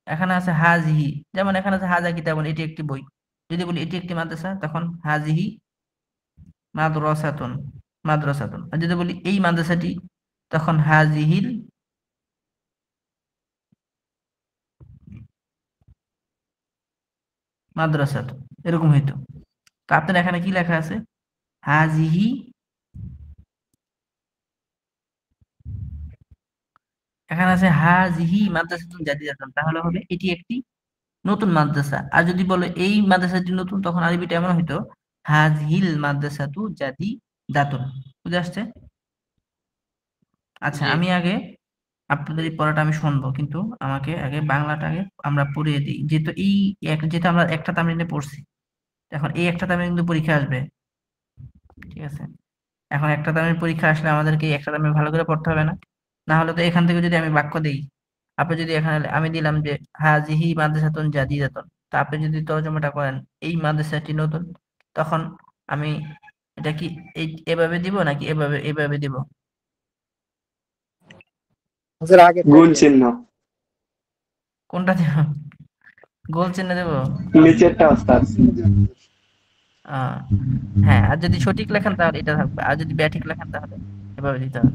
এখানে আছে হাজিহি, যেমন এখানে আছে হাজা কিতাবুন, এটি একটি বই। যদি বলি এটি একটি মাদ্রাসা, তখন হাজিহি মাদ্রাসাতুন, মাদ্রাসাতুন। আর যদি বলি এই মাদ্রাসাটি, তখন হাজিহিল মাদ্রাসাতুন, এরকম হইতো। তো আপনার এখানে কি লেখা আছে? হাজিহি, এখানে আছে হাজিহি মাদ্রাসাতুন জাদিদাতুন, তাহলে হবে এটি একটি নতুন মাদ্রাসা। আর যদি বলো এই মাদ্রাসাটি নতুন, তখন আরবিটা এমন হইতো হাজিহিল মাদ্রাসাতু জাদিদাতুন। বুঝে আসছে? আচ্ছা, জি। আমি আগে আপনাদের এই পড়াটা আমি শুনবো, কিন্তু আমাকে আগে বাংলাটা আগে আমরা পড়িয়ে দিই, যেহেতু যেহেতু আমরা একটা তামরিনে পড়ছি, এখন এই একটা তামরিন কিন্তু পরীক্ষা আসবে। ঠিক আছে, এখন একটা তামরিন পরীক্ষা আসলে আমাদেরকে এই একটা তামরিন ভালো করে পড়তে হবে না? না হলে তো এখান থেকে যদি আমি বাক্য দিই, আপনি যদি এখানে আমি দিলাম যে হাজিহি মাদ্রাসাতুন জাদিদাতুন, তা আপনি যদি তর্জমাটা করেন এই মাদ্রাসাটি নতুন, তখন আমি এটা কি এভাবে দিব নাকি এভাবে এভাবে দিব? গুণ চিহ্ন কোনটা দিব? গোল চিহ্ন দেব? নিচেরটা ওস্তাদ। হ্যাঁ, আর যদি সঠিক লেখেন তাহলে এটা থাকবে, আর যদি ব্যাঠিক লেখেন তাহলে এভাবে দিতে হবে।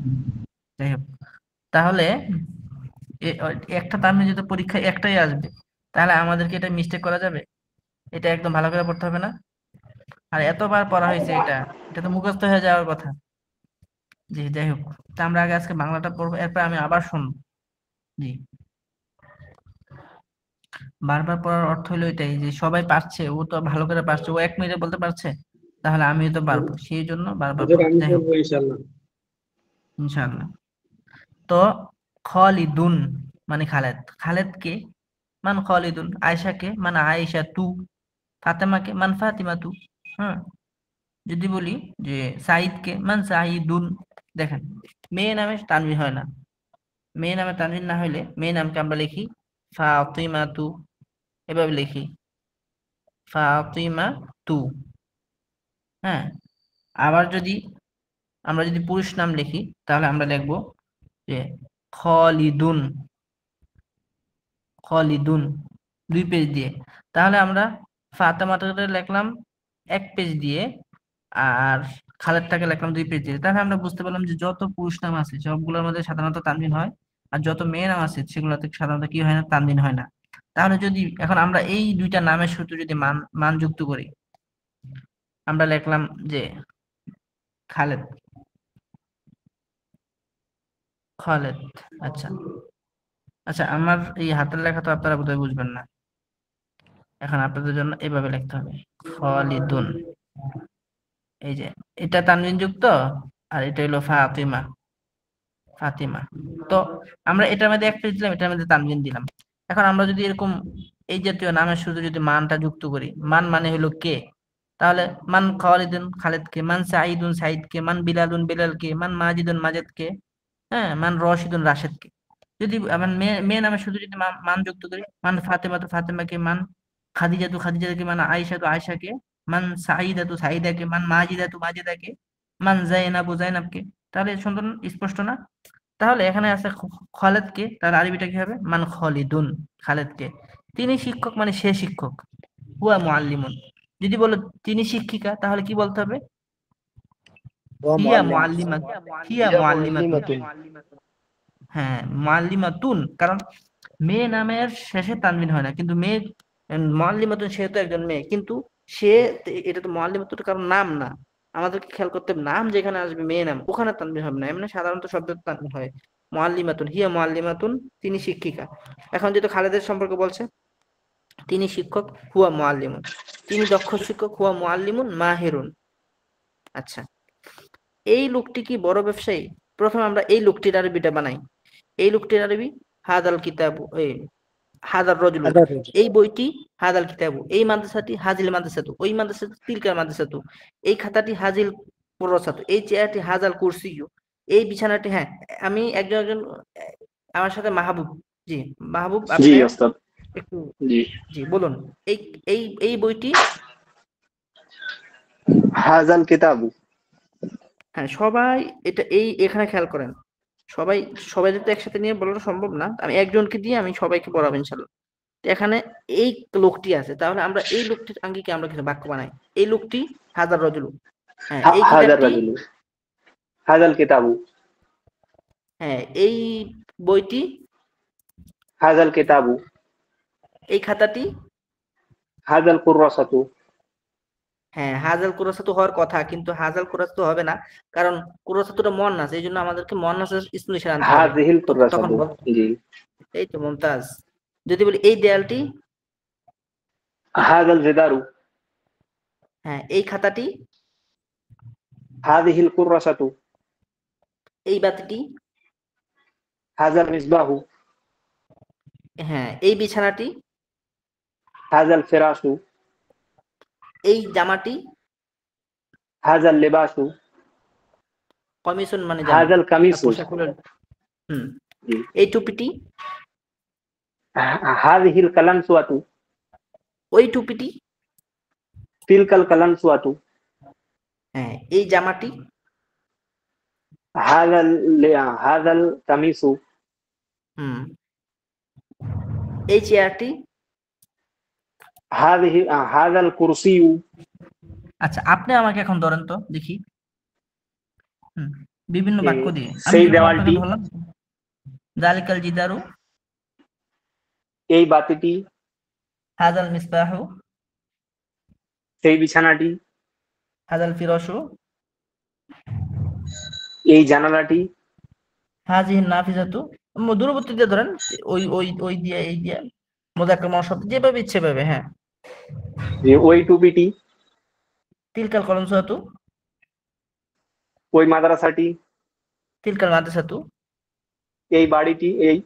যাই হোক, তাহলে একটা তারমিন যদি পরীক্ষায় একটাই আসবে, তাহলে আমাদেরকে এটা মিস্টেক করা যাবে? এটা একদম ভালো করে পড়তে হবে না? আর এতবার পড়া হয়েছে, এটা এটা তো মুখস্থ হয়ে যাওয়ার কথা। জি, যাই হোক, তা আমরা আগে আজকে বাংলাটা পড়বো, এরপর আমি আবার শুনবো। জি, বারবার পড়ার অর্থ হলো এটাই যে সবাই পারছে, ও তো ভালো করে পারছে, ও 1 মিনিটে বলতে পারছে, তাহলে আমিও তো পারবো, সেই জন্য বারবার হুজুর পড়া। আমি যাই হোক, পড়বো ইনশাআল্লাহ। ইনশাআল্লাহ। তো খালিদুন মানে খালেদ, খালেদকে মান খালিদুন, আয়েশাকে মান আয়েশা তু, ফাতেমাকে মান ফাতিমা তু। হ্যাঁ, যদি বলি যে সাইদকে মান সাইদুন, দেখেন মেয়ে নামে তানবিন হয় না। মেয়ে নামে তানবিন না হইলে মেয়ে নামকে আমরা লিখি ফাতিমা তু, এভাবে লিখি ফাতিমা তু। হ্যাঁ, আবার যদি আমরা যদি পুরুষ নাম লিখি, তাহলে আমরা লিখবো যে খালিদুন, খালিদুন 2 পেজ দিয়ে। তাহলে আমরা ফাতেমাটাকে লিখলাম 1 পেজ দিয়ে, আর খালেদটাকে লিখলাম 2 পেজ দিয়ে। তাহলে আমরা বুঝতে পারলাম যে যত পুরুষ নাম আছে সবগুলোর মধ্যে সাধারণত তানবিন হয়, আর যত মেয়ে নাম আছে সেগুলোতে সাধারণত কি হয় না, তানবিন হয় না। তাহলে যদি এখন আমরা এই দুইটা নামের সাথে যদি মান যুক্ত করি, আমরা লিখলাম যে খালেদ, খালেদ। আচ্ছা আচ্ছা, আমার এই হাতের লেখা তো আপনারা বোধহয় বুঝবেন না। এখন আপনাদের জন্য এভাবে লিখতে হবে খালিদুন, এই যে এটা তানবিন যুক্ত, আর এটা হলো ফাতিমা, ফাতিমা। তো আমরা এটার মধ্যে 1 পেজ দিলাম, এটার মধ্যে তানবিন দিলাম। এখন আমরা যদি এরকম এই জাতীয় নামের শুরুতে যদি মানটা যুক্ত করি, মান মানে হলো কে, তাহলে মান খালিদুন খালিদকে, মান সাঈদুন সাঈদকে, মান বিলালুন বিলালকে, মান মাজিদুন মাজেদকে, হ্যাঁ, মান রশিদুন রাশেদকে। যদি আমার মেয়ে নামে শুধু যদি মান যুক্ত করি, মান ফাতেমা তো ফাতেমাকে, মান খাদিজা তো খাদিজাকে, মান আয়েশা তো আয়েশাকে, মান সাঈদা তো সাঈদাকে, মান মাজিদা তো মাজিদাকে, মান জাইনাবু জাইনাবকে। তাহলে সুন্দর স্পষ্ট না? তাহলে এখানে আছে খালেদকে, তার আরবিটা কি হবে? মান খালিদুন খালেদকে। তিনি শিক্ষক মানে সে শিক্ষক। হুয়া মুআল্লিমুন। যদি বলো তিনি শিক্ষিকা, তাহলে কি বলতে হবে? হিয়া মুআল্লিমা, হিয়া ইয়া মুআল্লিমাতুন। মুআল্লিমাতুন। হ্যাঁ, মুআল্লিমাতুন, কারণ মেয়ে নামের শেষে তানবিন হয় না, কিন্তু মেয়ে মুআল্লিমাতুন, সে তো একজন মেয়ে, কিন্তু সে, এটা তো মুআল্লিমাতুন কারণ নাম না। আমাদেরকে খেয়াল করতে হবে, নাম যেখানে আসবে মেয়ে নাম ওখানে তানবিন হবে না, এমনি সাধারণত শব্দ তানবিন হয়। মুআল্লিমাতুন, হিয়া মুআল্লিমাতুন, তিনি শিক্ষিকা। এখন যেহেতু খালেদের সম্পর্কে বলছে, তিনি শিক্ষক, হুয়া মুআল্লিমুন, তিনি দক্ষ শিক্ষক, হুয়া মুআল্লিমুন মাহিরুন। আচ্ছা, এই লোকটি কি বড় ব্যবসায়ী? প্রথমে আমরা এই লোকটির আরবিটা বানাই। এই লোকটির আরবি হাদাল কিতাবু, এই হাদার রজুলু, এই বইটি, হাদাল কিতাবু, এই মাদ্রাসাটি হাজিল মাদ্রাসাতু, ওই মাদ্রাসাটি তিলকার মাদ্রাসাতু, এই খাতাটি হাজিল কুরসাতু, এই চেয়ারটি হাজাল কুরসিয়ু, এই বিছানাটি, হ্যাঁ, আমি একজন একজন আমার সাথে মাহবুব, জি মাহবুব, জি আপনি ওস্তাদ। একটু, জি। জি বলুন, এই এই এই বইটি, হাজাল কিতাবু। হ্যাঁ সবাই এটা এখানে খেয়াল করেন, সবাই সবাই তো একসাথে নিয়ে বলাটা সম্ভব না, আমি একজনকে দিয়ে আমি সবাইকে পড়াবো ইনশাল্লাহ। তো এখানে এই লোকটি আছে, তাহলে আমরা এই লোকটির আঙ্গিকে আমরা কিছু বাক্য বানাই। এই লোকটি হাজার রজুলু, হ্যাঁ, এই হাজার কিতাবটি, রাজুলু। হাজাল কিতাবু। হ্যাঁ, এই বইটি, হাজাল কিতাবু। এই খাতাটি, হাজাল কুররাসাতু। হ্যাঁ, হাজাল কুরাসাতু হওয়ার কথা, কিন্তু হাজাল কুরাসাতু হবে না, কারণ কুরাসাতুটা মন্নাস, এই জন্য আমাদেরকে মন্নাসের ইসমুল ইশারা আনতে হবে। হাযিহিল তখন কুররাসাতু। বল, জি। এই তো মুমতাজ। যদি বলি এই দেয়ালটি, হাজাল জিদারু। হ্যাঁ, এই খাতাটি, হাযিহিল কুররাসাতু। এই বাতিটি, হাজাল মিসবাহু। হ্যাঁ, এই বিছানাটি, হাজাল ফিরাশু। এই জামাটি, হাজাল লিবাসু। কমিশন মানে জামা, হাজাল কামিসু। পোশাক হলো, হুম, জি। এই টুপিটি, হাযিহিল কালানসুয়াতু। ওই টুপিটি, তিলকাল কালানসুয়াতু। হ্যাঁ, এই জামাটি, হাজাল কামিসু। হুম, এই চেয়ারটি। হাজাল কুরসিয়ু। আচ্ছা, আপনি আমাকে এখন ধরেন তো দেখি, বিভিন্ন বাক্য দিয়ে আমি সেই যেরকম আপনাকে দেওয়ালটি। ধরলাম, জালিকাল জিদারু, এই বাতিটি। হাজাল মিসবাহু, সেই বিছানাটি। হাজাল ফিরাশু, এই জানালাটি। হাজিহিন নাফিজাতু, দূরবর্তী দিয়ে ধরেন, ওই ওই ওই দিয়ে এই দিয়ে, মুযাক্কার মুআন্নাস শব্দ যেভাবে ইচ্ছে ভাবে, হ্যাঁ, ওই টুপিটি। তিলকাল কলমসাতু, ওই মাদ্রাসাটি। তিলকাল মাদ্রাসাতু, এই বাড়িটি। এই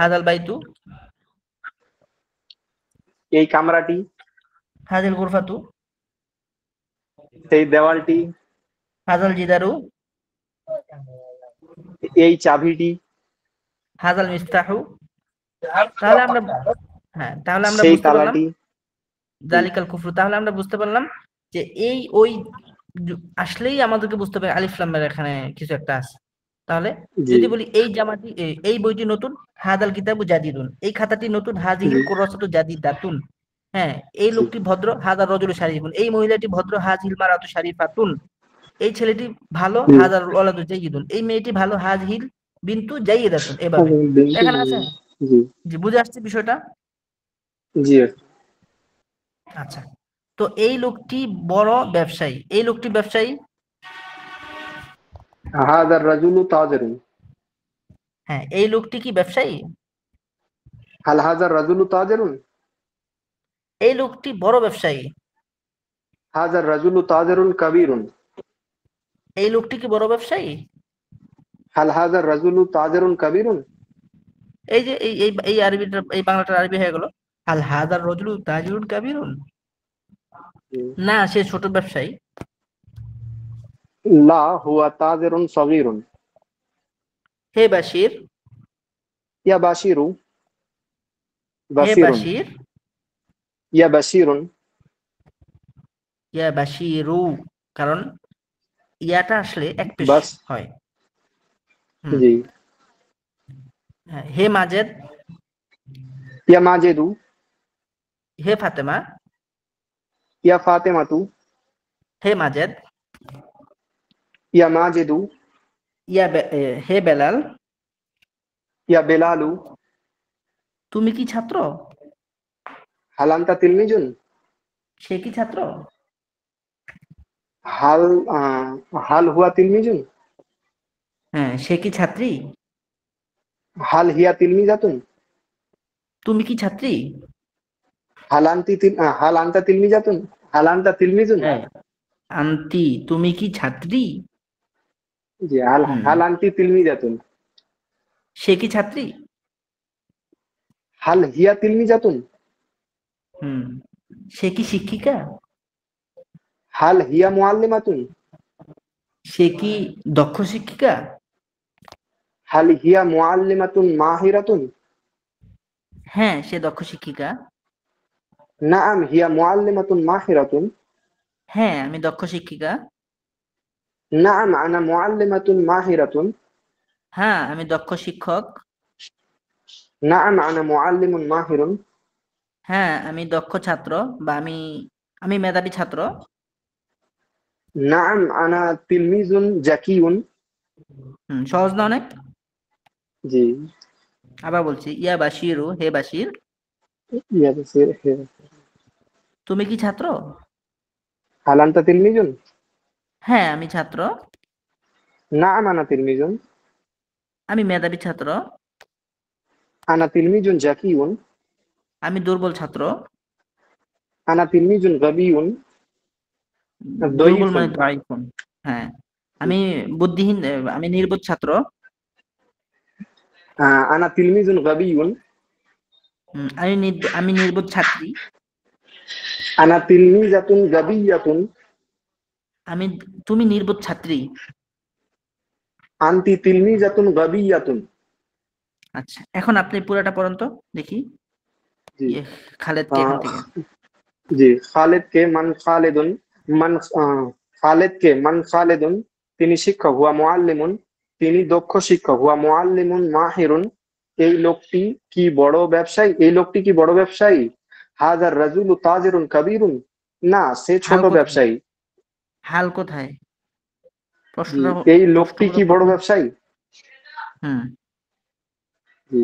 হাজাল বাইতু, এই কামরাটি। হাজিল গুরফাতু, সেই দেওয়ালটি। হাজাল জিদারু, এই চাবিটি। হাজাল মিফতাহু। তাহলে আমরা, হ্যাঁ, তাহলে আমরা সেই বুঝতে পারলাম তালাটি। জালিকাল কুফরু, তাহলে আমরা বুঝতে পারলাম যে এই ওই আসলেই আমাদেরকে বুঝতে হবে আলিফ লাম মিম এখানে কিছু একটা আছে। তাহলে জি। যদি বলি এই জামাটি, এই বইটি নতুন, হাদাল কিতাবু জাদিদুন, এই খাতাটি নতুন, হাজিহিল কুররাসাতু জাদিদাতুন, হ্যাঁ, এই লোকটি ভদ্র, হাদার রজুলু শারিফুন, এই মহিলাটি ভদ্র, হাজিহিল মারাতু শারিফাতুন, এই ছেলেটি ভালো, হাদার ওয়ালাদু জাইয়িদুন, এই মেয়েটি ভালো, হাজিহিল বিনতু জাইয়িদাতুন। এভাবে এখানে আছে, জি। জি বুঝে আসছে বিষয়টা? জি। আচ্ছা, তো এই লোকটি বড় ব্যবসায়ী, এই লোকটি ব্যবসায়ী, হাজার রাজুলু তাজিরুন। হ্যাঁ, এই লোকটি কি ব্যবসায়ী? হাল হাজার রাজুলু তাজিরুন। এই লোকটি বড় ব্যবসায়ী। হাজার রাজুলু তাজিরুন কাবীরুন। এই লোকটি কি বড় ব্যবসায়ী? হাল হাজার রাজুলু তাজিরুন কাবীরুন। এই যে এই এই এই আরবিটা, এই বাংলাটার আরবি হয়ে গেল আল হাদার রজুলু তাজিরুন কাবীরুন। না, সে ছোট ব্যবসায়ী। লা হুয়া তাজিরুন সগীরুন। হে বাশির, ইয়া বাশিরু হে বাসিরুন। বাশির, ইয়া বাশিরুন। ইয়া বাশিরু, কারণ ইয়াটা আসলে এক পেশ বাস। হয়। হুম। জি। হ্যাঁ, হে মাজেদ, ইয়া মাজেদু। হে ফাতেমা, ইয়া ফাতেমাতু। হে মাজেদ, ইয়া মাজেদু। হে বেলাল, ইয়া বেলালু। তুমি কি ছাত্র? হাল আনতা তিলমিজুন। সে কি ছাত্র? হাল হাল হুয়া তিলমিজুন। হ্যাঁ, সে কি ছাত্রী? হাল হিয়া তিলমিজাতুন। তুমি কি ছাত্রী? হাল আনতা তিলমিজাতুন। হাল আনতা তিলমিজুন। হ্যাঁ, আন্তি, তুমি কি ছাত্রী? জি, হাল হুম, হাল আনতি তিলমিজাতুন। সে কি ছাত্রী? হাল হিয়া তিলমিজাতুন। হুম, সে কি শিক্ষিকা? হাল হিয়া মুআল্লিমাতুন। সে কি দক্ষ শিক্ষিকা? হাল হিয়া মুআল্লিমাতুন মাহিরাতুন। হ্যাঁ, সে দক্ষ শিক্ষিকা। নাআম হিয়া মুআল্লিমাতুন মাহিরাতুন। হ্যাঁ, আমি দক্ষ শিক্ষিকা। নাআম আনা মুআল্লিমাতুন মাহিরাতুন। হ্যাঁ, আমি দক্ষ শিক্ষক। নাআম আনা মুআল্লিমুন মাহিরুন। হ্যাঁ, আমি দক্ষ ছাত্র, বা আমি আমি মেধাবী ছাত্র। নাআম আনা তিলমিজুন জাকিউন। সহজ না অনেক? জি। আবার বলছি, ইয়া বাশিরু, হে বাশির, ইয়া বাসির হে। তুমি কি ছাত্র? হাল আনতা তিলমিজুন। হ্যাঁ, আমি ছাত্র। নাআম আনা তিলমিজুন। আমি মেধাবী ছাত্র। আনা তিলমিজুন জাকিউন। আমি দুর্বল ছাত্র। আনা তিলমিজুন গাবিউন। দুর্বল দয়ীফুন। মানে দাইফুন। হ্যাঁ, আমি বুদ্ধিহীন, আমি নির্বোধ ছাত্র। আনা তিলমিজুন গাবিউন। আমি নির্বোধ ছাত্রী। আনা তিলমিজাতুন গাবিয়াতুন। তুমি নির্বোধ ছাত্রী। আনতি তিলমিজাতুন গাবিয়াতুন। আচ্ছা, এখন আপনি পুরোটা পড়ুন তো দেখি। জি। খালেদকে এখান থেকে। জি, খালেদকে মান খালেদুন। মান খালেদকে মান খালেদুন, তিনি শিক্ষক। হুয়া মুআল্লিমুন, তিনি দক্ষ শিক্ষক। হুয়া মুআল্লিমুন মাহিরুন, এই লোকটি কি বড় ব্যবসায়ী? এই লোকটি কি বড় ব্যবসায়ী? হাযার রাজুলু তাজিরুন কাবীরুন, না সে হাল ছোট কোথায়? ব্যবসায়ী। হাল কোথায়? জি, প্রশ্নটা এই লোকটি স্পষ্টভাবে কি বড় পড়ুন। ব্যবসায়ী? হুম। জি,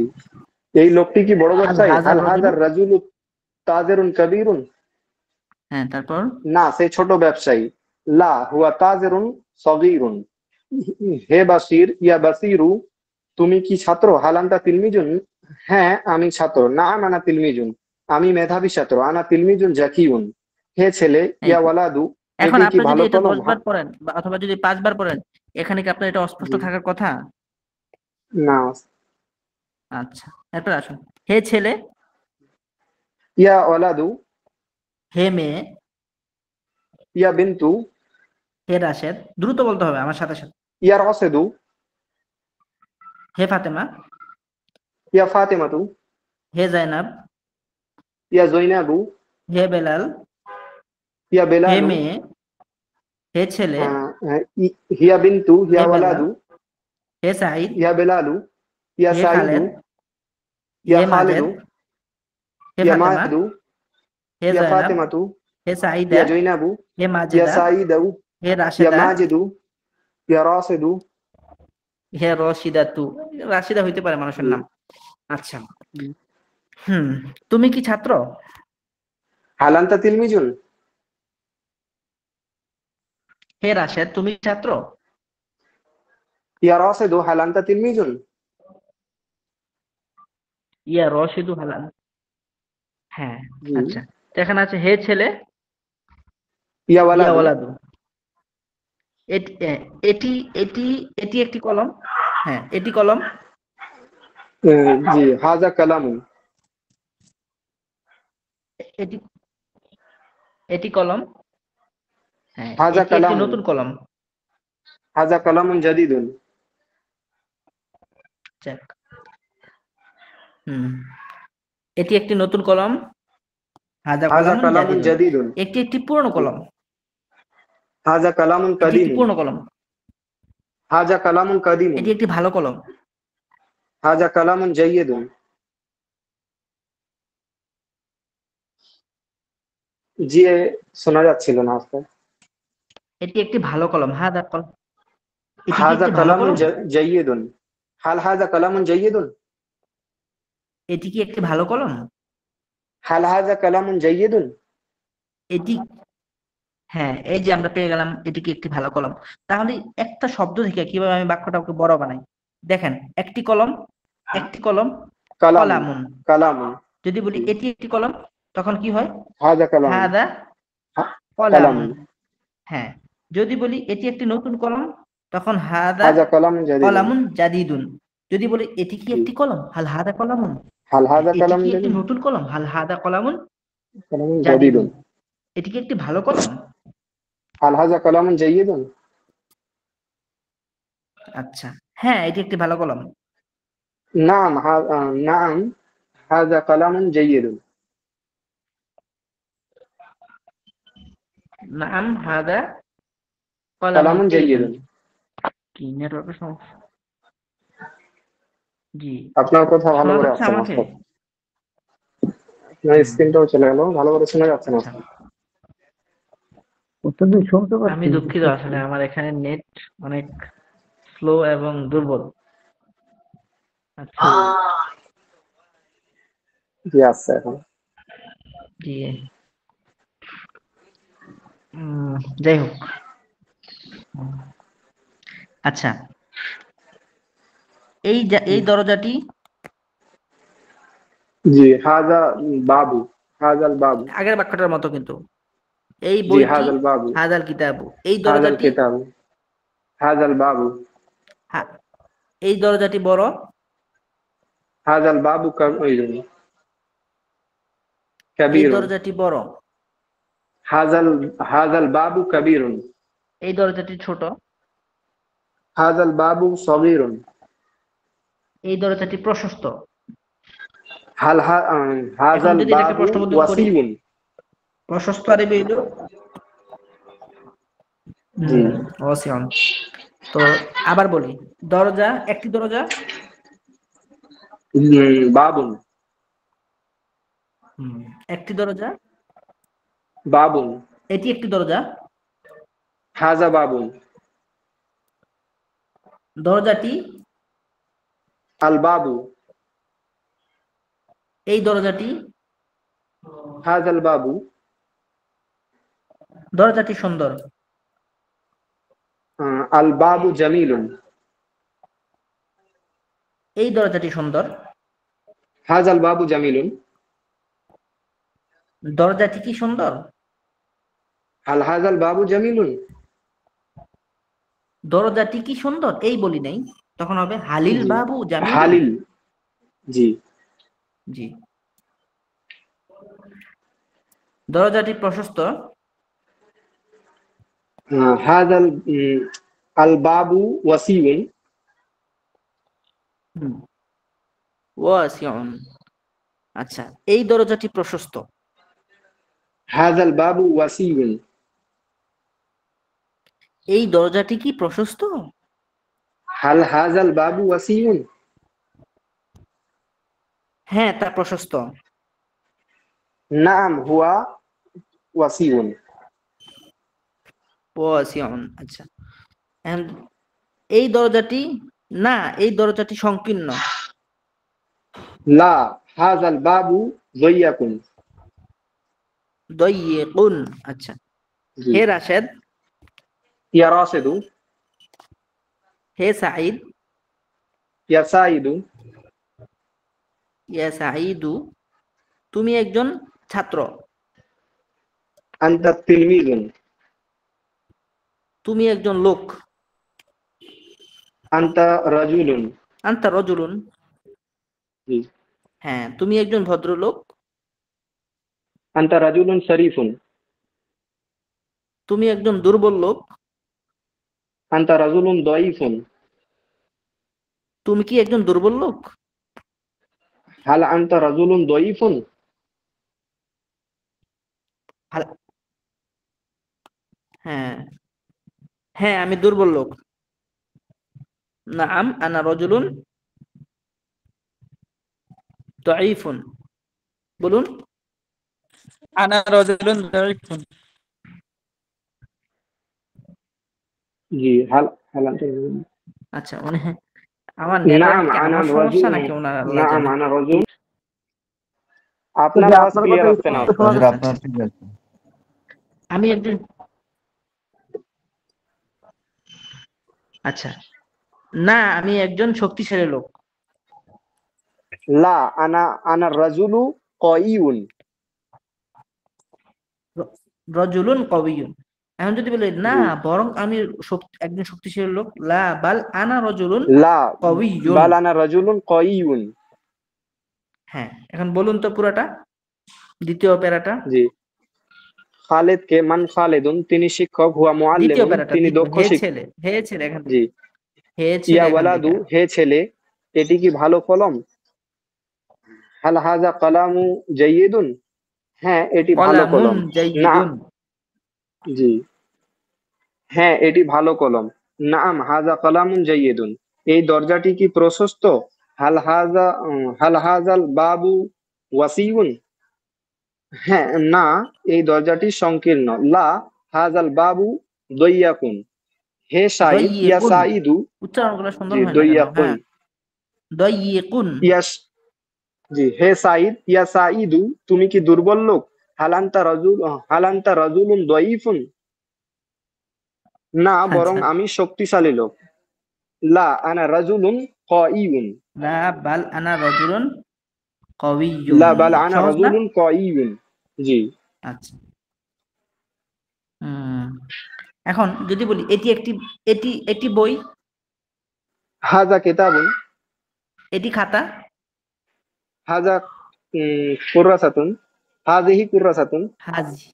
এই লোকটি কি বড় হাল ব্যবসায়ী? হাজার হাল রজুলু। হাযার রাজুলু তাজিরুন কাবীরুন, হ্যাঁ, তারপর? না সে ছোট ব্যবসায়ী। লা হুয়া তাজিরুন সগীরুন। হে বাসির, ইয়া বাসিরু, তুমি কি ছাত্র? হাল আনতা তিলমিজুন, হ্যাঁ আমি ছাত্র। না আনা তিলমিজুন, আমি মেধাবী ছাত্র। আনা তিলমিজুন জাকিউন, হে ছেলে। এই ইয়া তো। ওয়ালাদু, এখন এটি কি আপনি যদি ভালো এটা কলম? 10 বার পড়েন, বা অথবা যদি 5 বার পড়েন, এখানে কি আপনার এটা অস্পষ্ট জি। থাকার কথা? না। আচ্ছা, এরপর আসুন। হে ছেলে, ইয়া ওয়ালাদু। হে মেয়ে, ইয়া বিন্তু। হে রাশেদ, দ্রুত বলতে হবে আমার সাথে সাথে। ইয়া রাশেদু। হে ফাতেমা, ইয়া ফাতেমাতু। হে জাইনাব, ইয়া জৈনাবু। হে বেলাল, ইয়া হে বেলালু। মেয়ে, হে ছেলে, হিয়া বিন্তু। হে ইয়া বেলাল, ওয়ালাদু। হে সাঈদ, ইয়া বেলালু। ইয়া হে সাইদু। খালেদ, ইয়া হে মাজেদ, খালেদু। হে ইয়া ফাতেমা, মাহেদু। হে ইয়া জাইনাব, ফাতেমাতু। হে সাঈদা, ইয়া জৈনাবু। হে ইয়া মাজেদা, সাইদু। হে ইয়া রাশেদা, মাজিদু। ইয়া রাশেদু। হে রশিদাতু। রাশিদা হইতে পারে মানুষের নাম। আচ্ছা। হুম, তুমি কি ছাত্র? হাল আনতা তিলমিজুন। হে রাশেদ, তুমি কি ছাত্র? ইয়া রাশেদু হাল আনতা তিলমিজুন। ইয়া রশিদু হালাল। হ্যাঁ। জি। আচ্ছা, তো এখানে আছে হে ছেলে, ইয়া ইয়া ওয়ালাদু। ওয়ালাদু। এটি এটি এটি এটি একটি কলম। হ্যাঁ, এটি কলম। জি, হাজা কালামুন। এটি এটি কলম। হ্যাঁ, হাযা এটি একটি কালামুন, নতুন কলম। হাযা কালামুন জাদীদুন। যাক। এটি একটি নতুন কলম। হাযা হাযা কলামুন কালামুন জাদীদুন। জাদীদুন। এটি একটি পুরনো কলম। হাযা কালামুন এটি একটি কাদীমুন। পুরনো কলম। হাযা কালামুন কাদীমুন। এটি একটি ভালো কলম। হাযা কালামুন জাইয়্যিদুন। জি, শোনা যাচ্ছিল না আজকে। এটি একটি ভালো কলম। হাযা কলম। এটি কি হাযা একটি ভালো কালামুন কলম? জাইয়্যিদুন। হাল হাযা কালামুন জাইয়্যিদুন। এটি কি একটি ভালো কলম? হাল হাযা কালামুন জাইয়্যিদুন। এটি, হ্যাঁ, এই যে আমরা পেয়ে গেলাম এটি কি একটি ভালো কলম। তাহলে একটা শব্দ থেকে কিভাবে আমি বাক্যটাকে বড় বানাই, দেখেন। একটি কলম, একটি কলম, কালামুন, কলামুন। কালামুন। যদি বলি এটি একটি কলম, তখন কি হয়? হাযা কালামুন। হাদা কলামুন। কালামুন। হ্যাঁ, যদি বলি এটি একটি নতুন কলম, তখন হাদা হাযা কালামুন জাদীদুন। কলামুন জাদিদুন। যদি বলি এটি কি একটি কলম, হাল হাদা কলামুন। হাল হাযা এটি কালামুন কি একটি জাদীদুন। নতুন কলম, হাল হাদা কলামুন কালামুন জাদিদুন। জাদীদুন। এটি কি একটি ভালো কলম? হাল হাযা কালামুন জাইয়্যিদুন। আচ্ছা, হ্যাঁ, এটি একটি ভালো কলম। নাম, নাম, হাযা কালামুন জাইয়্যিদুন। নাম হাদা কলামুন কালামুন জাইয়িদুন। জাইয়্যিদুন। কি নেটওয়ার্কের সমস্যা? জি, আপনার কথা ভালো শোনা করে যাচ্ছে আসছে না আমাকে? স্যার। আপনার স্ক্রিনটাও চলে গেল, ভালো করে শোনা যাচ্ছে না আচ্ছা, স্যার। আমি দুঃখিত, আসলে আমার এখানে নেট অনেক স্লো এবং দুর্বল। আচ্ছা, জি, আসছে এখন। জি, যাই হোক। আচ্ছা, এই দরজাটি, জি, হাযা বাবু, হাযাল বাবু। আগের বাক্যটার মতো কিন্তু। এই জি, বইটি, হাযাল বাবু, হাজাল কিতাবু। এই হাযাল দরজাটি, কিতাবু, হাযাল বাবু, এই দরজাটি বড়। হাযাল বাবু কাবীরুন। এই কাবীরুন। দরজাটি বড়। হাযাল বাবু কাবীরুন। এই দরজাটি ছোট। হাযাল বাবু সগীরুন। এই দরজাটি প্রশস্ত। এখন হাযাল যদি এটাকে বাবু প্রশ্নবোধক করি, ওয়াসিউন। প্রশস্ত আরবি হইল জি, ওয়াসিউন। তো আবার বলি, দরজা, একটি দরজা। বাবুন, একটি দরজা। বাবুন। এটি একটি দরজা। হাযা বাবুন। দরজাটি, আল বাবু। এই দরজাটি। হাযাল বাবু। দরজাটি সুন্দর। আল বাবু জামিলুন। এই দরজাটি সুন্দর। হাযাল বাবু জামিলুন। দরজাটি কি সুন্দর? হাল হাযাল বাবু জামিলুন। দরজাটি কি সুন্দর, এই বলি নাই, তখন হবে হালিল জি, বাবু জামিলুন। হালিল। জি, জি। দরজাটি প্রশস্ত। হাযাল আল বাবু ওয়াসিউন। ওয়াসিউন। আচ্ছা, এই দরজাটি প্রশস্ত। হাযাল বাবু ওয়াসিউন। এই দরজাটি কি প্রশস্ত? হাল হাযাল বাবু ওয়াসিউন। হ্যাঁ, তা প্রশস্ত। নাম হুয়া ওয়াসিউন। ওয়াসিউন। আচ্ছা, এই দরজাটি, না, এই দরজাটি সংকীর্ণ। লা হাযাল বাবু যায়্যাকুন। দায়্যিকুন। আচ্ছা, হে রাশেদ। ইয়া রাশিদু। হে সাঈদ। ইয়া সাঈদু। ইয়া সাঈদু, তুমি একজন ছাত্র। আনতা তিলমিযুন। তুমি একজন লোক। আনতা রাজুলুন। আনতা রাজুলুন। জি, হ্যাঁ, তুমি একজন ভদ্রলোক। আনতা রাজুলুন শরীফুন। তুমি একজন দুর্বল লোক। আনতা রাজুলুন দাঈফুন। তুমি কি একজন দুর্বল লোক? হাল আনতা রাজুলুন দাঈফুন। হ্যাঁ হ্যাঁ, আমি দুর্বল লোক। নাআম আনা রাজুলুন দাঈফুন। বলুন। আনা রাজুলুন দাঈফুন। জি হাল হাল আনতা রাজুলুন। আচ্ছা আমার নেটওয়ার্ক নাম কি আনা আমার সমস্যা রাজুলুন। নাকি ওনার, আল্লাহ নাম জানে। আনা রাজুল। আপনার আওয়াজ ক্লিয়ার আসছে না। হুজুর আপনার ঠিক আছে। আমি একজন, আচ্ছা না, আমি একজন শক্তিশালী লোক। লা আনা আনা রাজুলু কাইয়ুন। রাজুলুন কাওয়িয়ুন। এখন যদি বলি না, বরং আমি একজন শক্তিশালী লোক, লা বাল আনা রাজুলুন লা কাওয়িয়ুন। বাল আনা রাজুলুন কাইয়ুন। হ্যাঁ, এখন বলুন তো পুরাটা, দ্বিতীয় প্যারাটা। জি খালিদ কে মান খালিদুন, তিনি শিক্ষক, হুয়া দ্বিতীয় মুআল্লিমুন, প্যারাটা, তিনি দক্ষ হে শিক্ষক। ছেলে, হে ছেলে এখান থেকে, জি হে ইয়া ছেলে এখান ওয়ালাদু, থেকে। হে ছেলে, এটি কি ভালো কলম? হাল হাযা কালামু জাইয়িদুন। হ্যাঁ এটি ভালো কলামুন কলম। না জাইয়িদুন। জি হ্যাঁ এটি ভালো কলম। নাআম হাযা কালামুন জাইয়িদুন। এই দরজাটি কি প্রশস্ত? হাল হাযাল বাবু ওয়াসিউন। হ্যাঁ না, এই দরজাটি সংকীর্ণ। লা হাযাল বাবু দাইয়াকুন। হে সাঈদ, ইয়া দাইয়িকুন। সাঈদু। উচ্চারণগুলো সুন্দর জি হয় না কেন? দাইয়াকুন। হ্যাঁ, দাইয়িকুন। ইয়াস জি হে সাঈদ, ইয়া সাঈদু, তুমি কি দুর্বল লোক? হালান্তা রাজুলুন দাঈফুন। না, বরং আচ্ছা, আমি শক্তিশালী লোক। লা আনা রাজুলুন কাইয়ুন। লা বাল আনা রাজুলুন কাওয়িয়ুন। লা বাল আনা সহজ না? রাজুলুন কাইয়ুন। জি আচ্ছা। এখন যদি বলি এটি একটি বই, হাযা কিতাবুন। এটি খাতা, হাযা কুররাসাতুন। হাযিহি কুররাসাতুন। হাজি,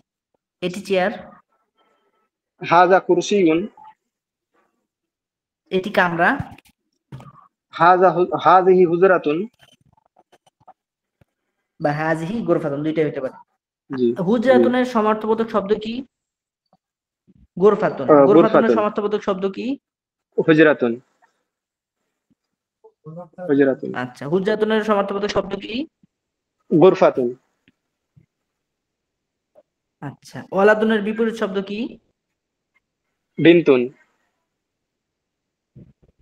এটি চেয়ার, হাযা কুরসিয়ুন। এটি কামরা, হাযিহি হুজরাতুন। বা হাজিহি গোরফাতুন, দুইটাই হতে পারে। জি জি হুজরাতুনের সমার্থবোধক শব্দ কি? গোরফাতুন। গোরফাতুনের গুরফাতুন। সমার্থবোধক শব্দ কি? হুজরাতুন। হুজরাতুন। আচ্ছা, হুজরাতুনের সমার্থবোধক শব্দ কি? গুরফাতুন। আচ্ছা, ওয়ালাদুনের বিপরীত শব্দ কি? বিনতুন।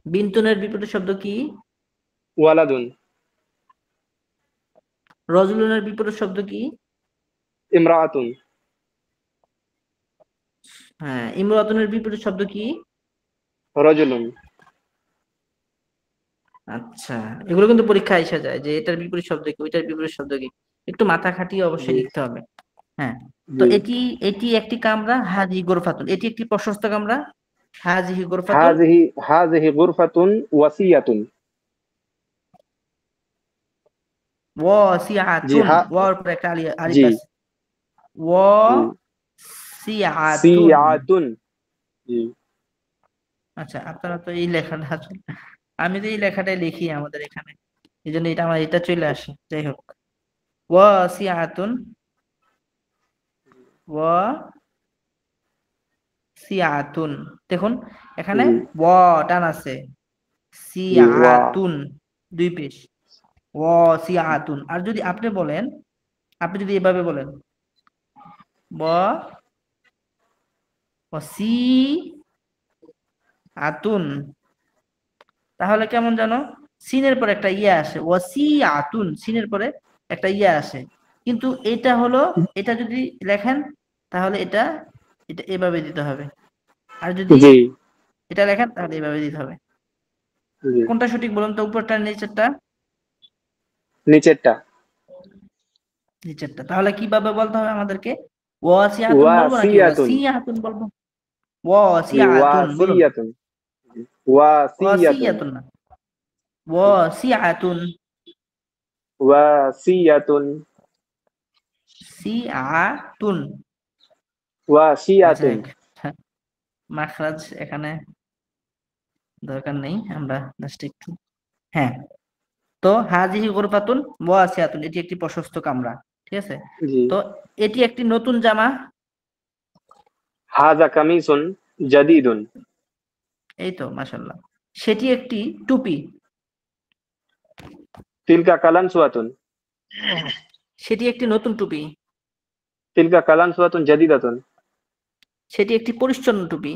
বিনতুনের বিপরীত শব্দ কি? ওয়ালাদুন। রজুলুনের বিপরীত শব্দ কি? ইমরাআতুন। হ্যাঁ, ইমরাতুনের বিপরীত শব্দ কি? রাজুলুন। আচ্ছা, এগুলো কিন্তু পরীক্ষায় এসে যায় যে এটার বিপরীত শব্দ কি, ওইটার বিপরীত শব্দ কি। একটু মাথা খাটিয়ে অবশ্যই জি লিখতে হবে। হ্যাঁ, তো জি এটি একটি কামরা, হাজি গোরফাতুন। এটি একটি প্রশস্ত কামরা, হাজিহি গোরফাতুন। হাযিহি গুরফাতুন ওয়াসিয়াতুন। জি ওয়াসিআতুন, ওয়ার উপরে একটা আলিফ জি আছে। জি ওয়াসিআতুন। সিয়াতুন। জি আচ্ছা, আপনারা তো এই লেখাটা আসলে, আমি তো এই লেখাটাই লিখি আমাদের এখানে, এই জন্য এটা চলে আসে। যাই হোক, ওয়াসিআতুন, ওয়াসিআতুন। দেখুন এখানে জি ওয়া টান আছে, জি ওয়া সিআতুন দুই পেশ, ওয়াসিআতুন। আর যদি আপনি বলেন, আপনি যদি এভাবে বলেন ওয়াসিআতুন, তাহলে কেমন জানো, সিনের পরে একটা ইয়া আসে, ওয়াসিআতুন, সিনের পরে একটা ইয়া আসে। কিন্তু এটা হলো, এটা যদি লেখেন তাহলে এটা এটা এভাবে দিতে হবে, আর যদি জি এটা লেখেন তাহলে এভাবে দিতে হবে। জি কোনটা সঠিক বলুন তো, উপরটা নিচেরটা? নিচেরটা। নিচেরটা। তাহলে কিভাবে বলতে হবে আমাদেরকে? ওয়াসিআতুন বলবো নাকি ওয়াসিয়াতুন। ওয়াসিআতুন বলবো? জি ওয়াসিআতুন বলুন, ওয়াসিয়াতুন। ওয়াসিয়াতুন। ওয়াসিআতুন না, ওয়াসিআতুন, ওয়াসিয়াতুন। সিআতুন। আচ্ছা, ওয়াসিয়াতুন। মাখরাজ এখানে দরকার নেই, আমরা জাস্ট একটু, হ্যাঁ। তো হাজিহি গুরফাতুন ওয়াসিআতুন, এটি একটি প্রশস্ত কামরা, ঠিক আছে। জি। তো এটি একটি নতুন জামা, হাযা কামিসুন জাদীদুন, এই তো মাশাআল্লাহ। সেটি একটি টুপি, তিলকা কালানসুয়াতুন, সেটি একটি নতুন টুপি, তিলকা কালানসুয়াতুন জাদীদাতুন, সেটি একটি পরিচ্ছন্ন টুপি।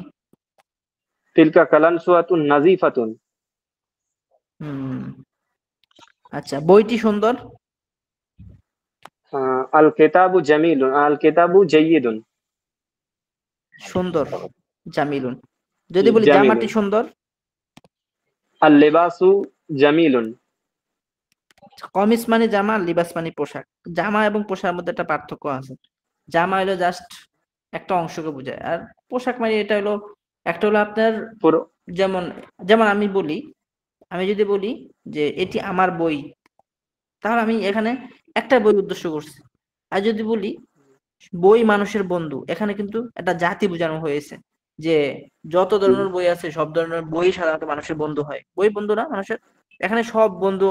তিলকা কালানসুয়াতুন নাযীফাতুন, আচ্ছা, বইটি সুন্দর, আল কিতাবু জামিলুন, আল কিতাবু জাইয়িদুন, সুন্দর, জামিলুন। যদি বলি জামিলুন। জামাটি সুন্দর, আল লিবাসু জামিলুন, কমিস মানে জামা, লিবাস মানে পোশাক। জামা এবং পোশাকের মধ্যে একটা পার্থক্য আছে। জামা হলো জাস্ট একটা অংশকে বোঝায়, আর পোশাক মানে এটা হলো একটা হলো আপনার, পুরো। যেমন যেমন আমি যদি বলি যে এটি আমার বই, তাহলে আমি এখানে একটা বই উদ্দেশ্য করছি। আর যদি বলি বই মানুষের বন্ধু, এখানে কিন্তু একটা জাতি বোঝানো হয়েছে, যে যত ধরনের বই আছে সব ধরনের বই সাধারণত মানুষের বন্ধু হয়। বই বন্ধু না মানুষের, এখানে সব বন্ধু,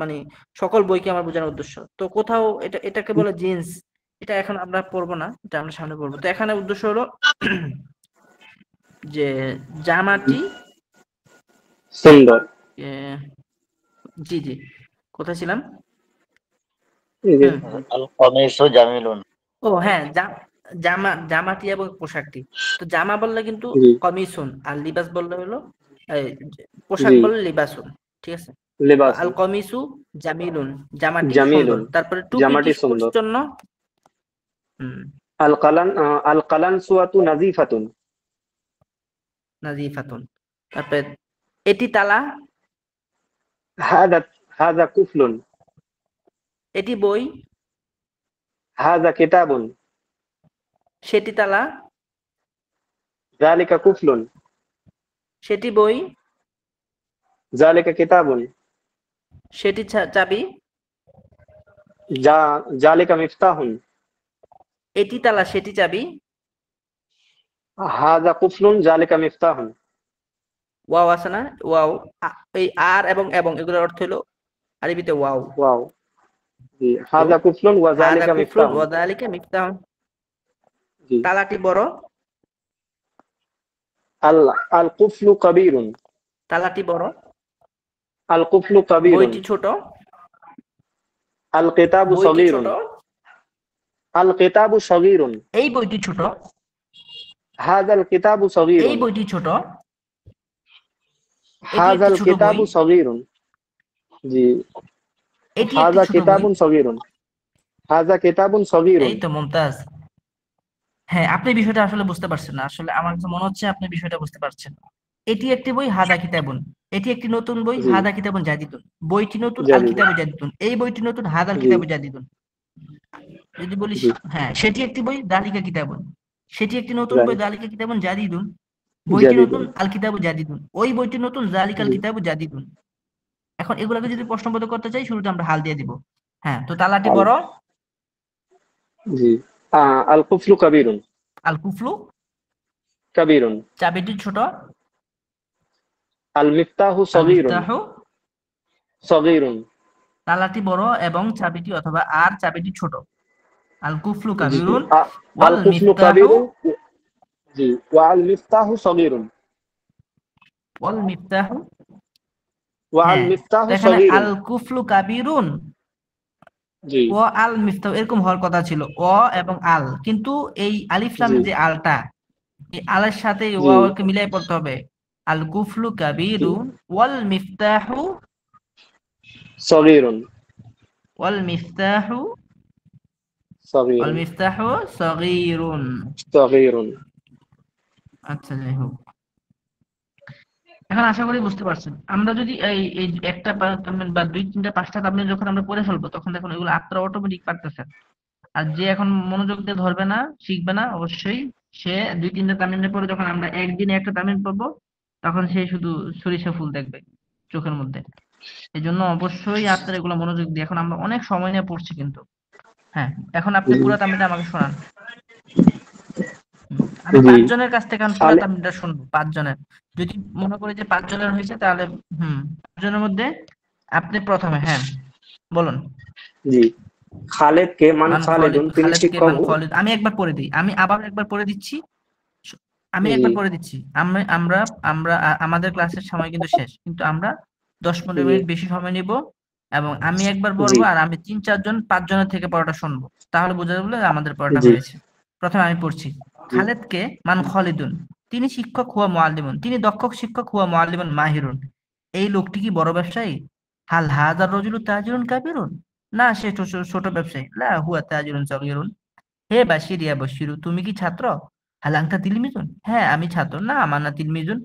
মানে সকল বইকে আমার বোঝানোর উদ্দেশ্য। তো কোথাও এটাকে বলে জিন্স, এটা এখন আমরা পড়বো না, এটা আমরা সামনে পড়বো। তো এখানে উদ্দেশ্য হলো যে জামাটি সুন্দর। জি জি, কোথায় ছিলাম? আল কামিসু জামিলুন। ও হ্যাঁ, জামাটি এবং পোশাকটি। তো জামা বললে কিন্তু জি। কমিসুন, আর লিবাস বললে হলো পোশাক জি। বললে লিবাসুন, ঠিক আছে। তো লিবাসুন আল কমিসু জামিলুন, জামাটি সুন্দর। জামিলুন, তারপরে টুপিটি জামাটি সুন্দর। পরিচ্ছন্ন। আল কালানসুয়াতু নাযীফাতুন, নাযীফাতুন। তারপরে এটি তালা, হাযা কুফলুন, এটি বই, হাযা কিতাবুন, সেটি তালা, যালিকা কুফলুন, সেটি বই, যালিকা কিতাবুন, সেটি চাবি, যালিকা মিফতাহুন, এটি তালা, সেটি চাবি। হাযা কুফলুন, যালিকা মিফতাহুন। ওয়াও আছে না, ওয়াও, এই আর এবং এগুলোর অর্থ হলো আরবিতে ওয়াও। ওয়াও। জি, হাযা কুফলুন ওয়া হাযা যালিকা কুফরুন মিফতাহুন। ওয়া যালিকা মিফতাহুন। জি। তালাটি বড়, আল কুফলু কাবীরুন, তালাটি বড়। আল কুফলু কাবীরুন, বইটি ছোট, আল কিতাবু বইটি সগীরুন, ছোট। আল কিতাবু সগীরুন, এই বইটি ছোট, হাযাল কিতাবু এই সগীরুন, বইটি ছোট। এটি একটি হাযাল ছোট বই, কিতাবু সগীরুন। জি, এটি একটি হাযা ছোট বই। কিতাবুন সগীরুন, হাযা কিতাবুন সগীরুন। এই তো মুমতাজ। হ্যাঁ, আপনি বিষয়টা আসলে বুঝতে পারছেন না, আসলে আমার কাছে মনে হচ্ছে আপনি বিষয়টা বুঝতে পারছেন। এটি একটি বই, হাদা কিতাবুন। এটি একটি নতুন বই, জি। হাদা কিতাবুন জাদিদুন। বইটি নতুন, আল জাদিদুন। কিতাবু জাদিদুন। এই বইটি নতুন, হাদাল জি। কিতাবু জাদিদুন। যদি বলিস জি। হ্যাঁ, সেটি একটি বই, দালিকা কিতাবুন। সেটি একটি নতুন বই, রাইট। দালিকা কিতাবুন জাদিদুন। বইটি নতুন, জাদিদুন। আল কিতাবু জাদিদুন। ওই বইটি নতুন, জালিকাল জি। কিতাবু জাদিদুন। এখন এগুলোকে যদি প্রশ্নবোধক করতে চাই, শুরুতে আমরা হাল দিয়ে দিব। হ্যাঁ, তো তালাটি আল বড়, জি, আল কুফলু কাবীরুন, আল কুফলু কাবীরুন, চাবিটি ছোট, আল মিফতাহু আল সগীরুন, মিফতাহু সগীরুন। তালাটি বড় এবং চাবিটি অথবা আর চাবিটি ছোট। আল কুফলু জি, কাবিরুন আল ওয়াল কুফলু মিফতাহু, কাবীরুন। জি, ওয়া আল মিফতাহু সগীরুন, ওয়াল মিফতাহু। ওয়া আল হ্যাঁ, তো মিফতাহু এখানে সগীরুন। আল কুফলু কাবিরুন জি। ও আল মিফতাহু এরকম হওয়ার কথা ছিল, ও এবং আল, কিন্তু এই আলিফ জি। লামের যে আলটা, এই আলের সাথে জি। ওয়াওকে মিলাই পড়তে হবে। আল কুফলু কাবিরুন ওয়াল মিফতাহু, সগীরুন, ওয়াল মিফতাহু, ওয়াল সগীরুন, মিফতাহু সগীরুন। সগীরুন। আচ্ছা, যাই হোক, এখন আশা করি বুঝতে পারছেন। আমরা যদি এই এই একটা তামিল বা দুই তিনটা পাঁচটা তামিল যখন আমরা পড়ে ফেলবো, তখন দেখুন এগুলো আপনারা অটোমেটিক পারতেছে। আর যে এখন মনোযোগ দিয়ে ধরবে না, শিখবে না, অবশ্যই সে দুই তিনটা তামিলের পরে যখন আমরা একদিনে একটা তামিল পড়বো, তখন সে শুধু সরিষা ফুল দেখবে চোখের মধ্যে। এই জন্য অবশ্যই আপনারা এগুলো মনোযোগ দিয়ে, এখন আমরা অনেক সময় নিয়ে পড়ছি কিন্তু। হ্যাঁ, এখন আপনি পুরো তামিলটা আমাকে শোনান। আমি জি 5 জনের কাছ থেকে পুরো খালে তামিলটা শুনবো, 5 জনের। যদি মনে করি যে 5 জনের হয়েছে তাহলে 5 জনের মধ্যে আপনি প্রথমে, হ্যাঁ বলুন। জি খালেদকে মান মান খালিদ, খালেদুন তিনি খালেদকে শিক্ষক। মান খালিদ। আমি একবার পড়ে দিই, আমি আবার একবার পড়ে দিচ্ছি। আমি জি একবার পড়ে দিচ্ছি। আমরা আমরা আমরা আমাদের ক্লাসের সময় কিন্তু শেষ, কিন্তু আমরা 10-15 জি মিনিট বেশি সময় নিব, এবং আমি একবার জি পড়বো আর আমি 3-4 জন 5 জনের থেকে পড়াটা শুনবো, তাহলে বোঝা যাবে যে আমাদের পড়াটা জি হয়েছে। প্রথমে আমি পড়ছি। জি খালেদকে মান খালিদুন, তিনি শিক্ষক হুয়া মুআল্লিমুন, তিনি দক্ষ শিক্ষক হুয়া মুআল্লিমুন মাহিরুন, এই লোকটি কি বড় ব্যবসায়ী? হাল হাযার রাজুলু তাজিরুন কাবীরুন, না সে ছোট ব্যবসায়ী। লা হুয়া তাজিরুন সগীরুন। হে বাশির ইয়া বশিরু, তুমি কি ছাত্র? হাল আনতা তিলমিজুন, হ্যাঁ আমি ছাত্র। না আমানা তিলমিজুন,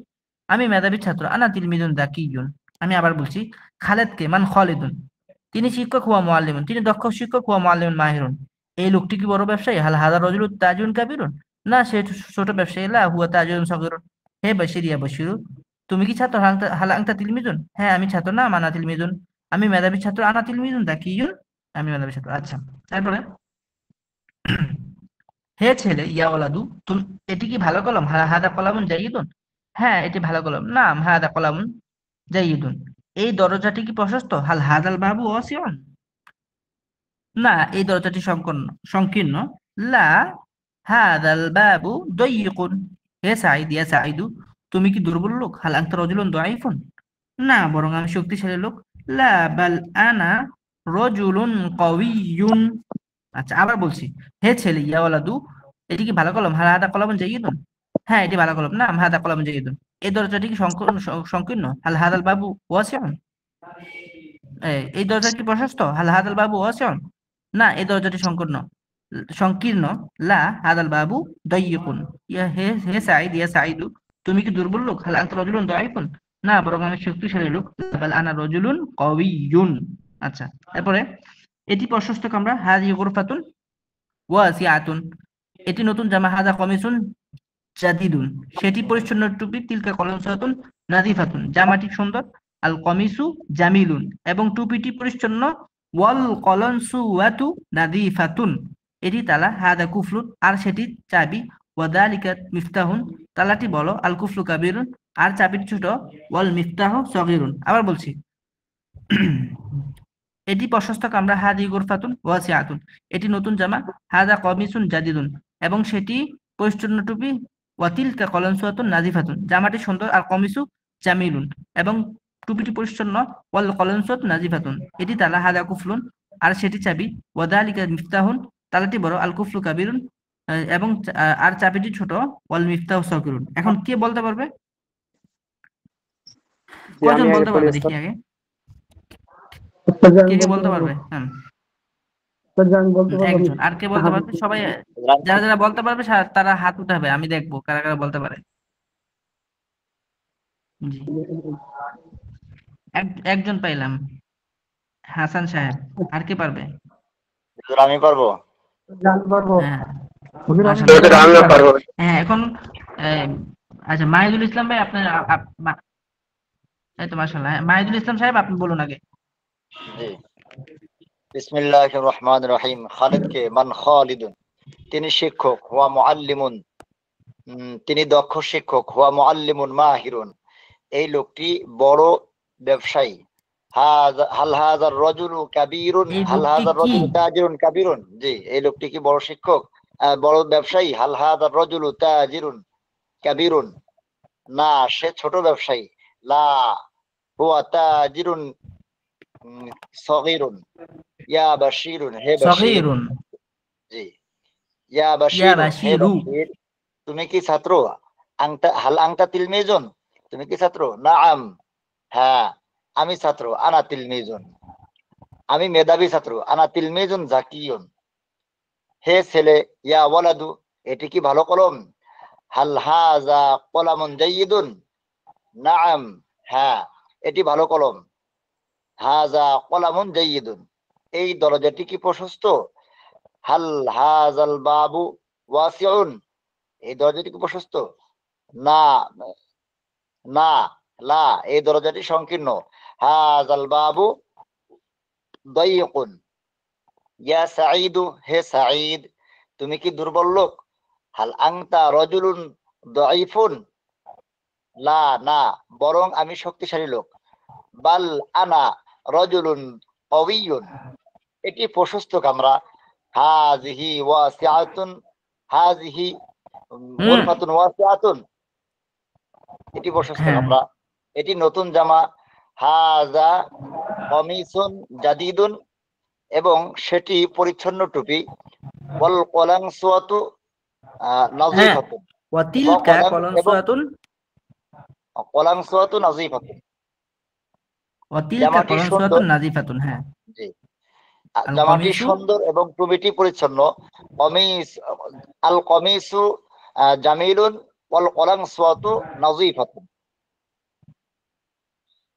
আমি মেধাবী ছাত্র। আনা তিলমিজুন যাকিয়ুন। আমি আবার বলছি। খালেদকে মান খালিদুন, তিনি শিক্ষক হুয়া মুআল্লিমুন, তিনি দক্ষ শিক্ষক হুয়া মুআল্লিমুন মাহিরুন, এই লোকটি কি বড় ব্যবসায়ী? হাল হাযার রাজুলু তাজিরুন কাবীরুন, না সে ছোট ব্যবসায়ী। লা হুয়া তাজিরুন সগীরুন। হে বাশির ইয়া বশিরু, তুমি কি ছাত্র? হাল আনতা তিলমিজুন, হ্যাঁ আমি ছাত্র। না আমানা তিলমিজুন, আমি মেধাবী ছাত্র। আনা তিলমিজুন যাকিয়ুন, আমি মেধাবী ছাত্র। আচ্ছা, তারপরে হে ছেলে, ইয়া ওয়ালাদু, তুমি, এটি কি ভালো কলম? হাদা কলামুন জাইয়িদুন, হ্যাঁ এটি ভালো কলম। নাম হাদা কলামুন জাইয়িদুন, এই দরজাটি কি প্রশস্ত? হাল হাদাল বাবু ওয়াসিউন, না এই দরজাটি সংকীর্ণ। লা হাদাল বাবু দায়িকুন। হে সাঈদ, ইয়া সাঈদু, তুমি কি দুর্বল লোক? হাল আনতা রাজুলুন দাঈফুন, না বরং আমি শক্তিশালী লোক। লা বাল আনা রাজুলুন কাওয়িয়ুন। আচ্ছা, আবার বলছি। হে ছেলে, ইয়া ওয়ালাদু, এটি কি ভালো কলম? হাদা কলামুন জাইয়িদুন, হ্যাঁ এটি ভালো কলম। না হাদা কলামুন জাইয়িদুন, এই দরজাটি কি সংকীর্ণ? হাল হাদাল বাবু ওয়াসিউন, এই দরজা কি প্রশস্ত? হাল হাদাল বাবু ওয়াসিউন, না এই দরজাটি সংকীর্ণ। লা হাদাল বাবু দায়িকুন। ইয়া হে হে সাঈদ, ইয়া সাঈদু, তুমি কি দুর্বল লোক? হাল আনতা রাজুলুন দাঈফুন, না বরং আমি শক্তিশালী লোক। বাল আনা রাজুলুন কাওয়িয়ুন। আচ্ছা, তারপরে এটি প্রশস্ত কামরা। হাযিহি গুরফাতুন ওয়াসিআতুন, এটি নতুন জামা। হাযা কমিসুন জাদিদুন, সেটি পরিচ্ছন্ন টুপি। তিলকা কলমসাতুন নাযিফাতুন, জামাটি সুন্দর। আল কমিসু জামিলুন, এবং টুপিটি পরিচ্ছন্ন। ওয়াল কলমসুওয়াতু নাযিফাতুন, এটি তালা। হাদা কুফলুন, আর সেটি চাবি। ওয়াদালিকা মিফতাহুন, তালাটি বড়। আল কুফলু কাবীরুন, আর চাবিটি ছোট। ওয়াল মিফতাহু সগীরুন। আবার বলছি। এটি প্রশস্ত কামরা। হাদি গুরফাতুন ওয়াসিআতুন, এটি নতুন জামা। হাদা কমিসুন জাদিদুন, এবং সেটি পরিচ্ছন্ন টুপি। ওয়াতিলকা কলমসুয়াতুন নাজিফাতুন, জামাটি সুন্দর। আর কমিসু জামিলুন, এবং টুপিটি পরিচ্ছন্ন। ওয়াল কলমসুয়াত নাজিফাতুন, এটি তালা। হাদা কুফলুন, আর সেটি চাবি। ওয়াদালিকা মিফতাহুন, তালাটি বড়। আল কুফলু কাবীরুন, এবং আর চাবিটি ছোট। ওয়াল মিফতাহু সগীরুন। এখন কে বলতে পারবে? জি কয়জন আমি আগে বলতে পড়ি পারবে উস্তাদ। দেখি আগে, উস্তাদ আমি কে বলতে বলতে পারবো, পারবে? হ্যাঁ, উস্তাদ আমি বলতে পারবো। একজন। আর কে বলতে পারবে? সবাই, যারা যারা বলতে পারবে তারা হাত উঠাবে, আমি দেখবো কারা কারা বলতে পারে। জি, একজন পাইলাম, হাসান সাহেব। আর কে পারবে? আমি পারবো। আমি পারবো। হ্যাঁ, হুজুর আমি মাশাআল্লাহ, পারবো। অনেকে পারবে। হ্যাঁ, এখন আচ্ছা, মাহিদুল ইসলাম ভাই, আপনার এই তো মাশাআল্লাহ। হ্যাঁ, মাহিদুল ইসলাম সাহেব, আপনি বলুন আগে। জি, বিসমিল্লাহির রহমানির রহিম। খালিদকে মান খালিদুন, তিনি শিক্ষক। হুয়া মুআল্লিমুন, তিনি দক্ষ শিক্ষক। হুয়া মুআল্লিমুন মাহিরুন, এই লোকটি বড় ব্যবসায়ী। হাল হাযার রাজুলু কাবীরুন, এই হাল লোকটি হাযার কি? রাজুলু তাজিরুন কাবীরুন, জি এই লোকটি কি বড় শিক্ষক, বড় ব্যবসায়ী। হাল হাযার রাজুলু তাজিরুন কাবীরুন, না সে ছোট ব্যবসায়ী। লা হুয়া তাজিরুন সগীরুন। ইয়া বাশীরুন, হে বাশীর, সগীরুন, জি ইয়া ইয়া বাশীরু, হে বাশীরু, বাশীর, তুমি কি ছাত্র? হাল আংতা তিলমিজুন, তুমি কি ছাত্র? নাআম, হ্যাঁ আমি ছাত্র। আনা তিলমিজুন, আমি মেধাবী ছাত্র। আনা তিলমিজুন জাকিয়ুন, হে ছেলে। ইয়া ওয়ালাদু, এটি কি ভালো কলম? হাল হাযা কলামুন জাইয়িদুন, নাআম, হ্যাঁ এটি ভালো কলম। হাযা কলামুন জাইয়িদুন, এই দরজাটি কি প্রশস্ত? হাল হাযাল বাবু ওয়াসিউন, এই দরজাটি কি প্রশস্ত? না না, লা এই দরজাটি সংকীর্ণ। হাযাল বাবু দায়িকুন। ইয়া সাঈদু, হে সাঈদ, তুমি কি দুর্বল লোক? হাল আংতা রাজুলুন দাঈফুন, লা না বরং আমি শক্তিশালী লোক, বাল আনা রাজুলুন কাওয়িয়ুন, এটি প্রশস্ত কামরা, হাযিহি ওয়াসিআতুন, হাযিহি গুরফাতুন ওয়াসিআতুন, এটি প্রশস্ত কামরা, এটি নতুন জামা, হাযা কামিসুন জাদিদুন, এবং সেটি পরিচ্ছন্ন টুপি, ওয়াল কলাংসুয়াতু নাযীফাতুন, ওয়াতিলকা কলাংসুয়াতুন, কলাংসুয়াতু নাযীফাতুন, ওয়াতিলকা জামাটি সুন্দর, কলাংসুয়াতুন নাযীফাতুন। হ্যাঁ, জি, আল জামাটি কমিসু, সুন্দর এবং টুপিটি পরিচ্ছন্ন, কমিস আল কমিসু জামিলুন ওয়াল কলাংসুয়াতু নাযীফাতুন,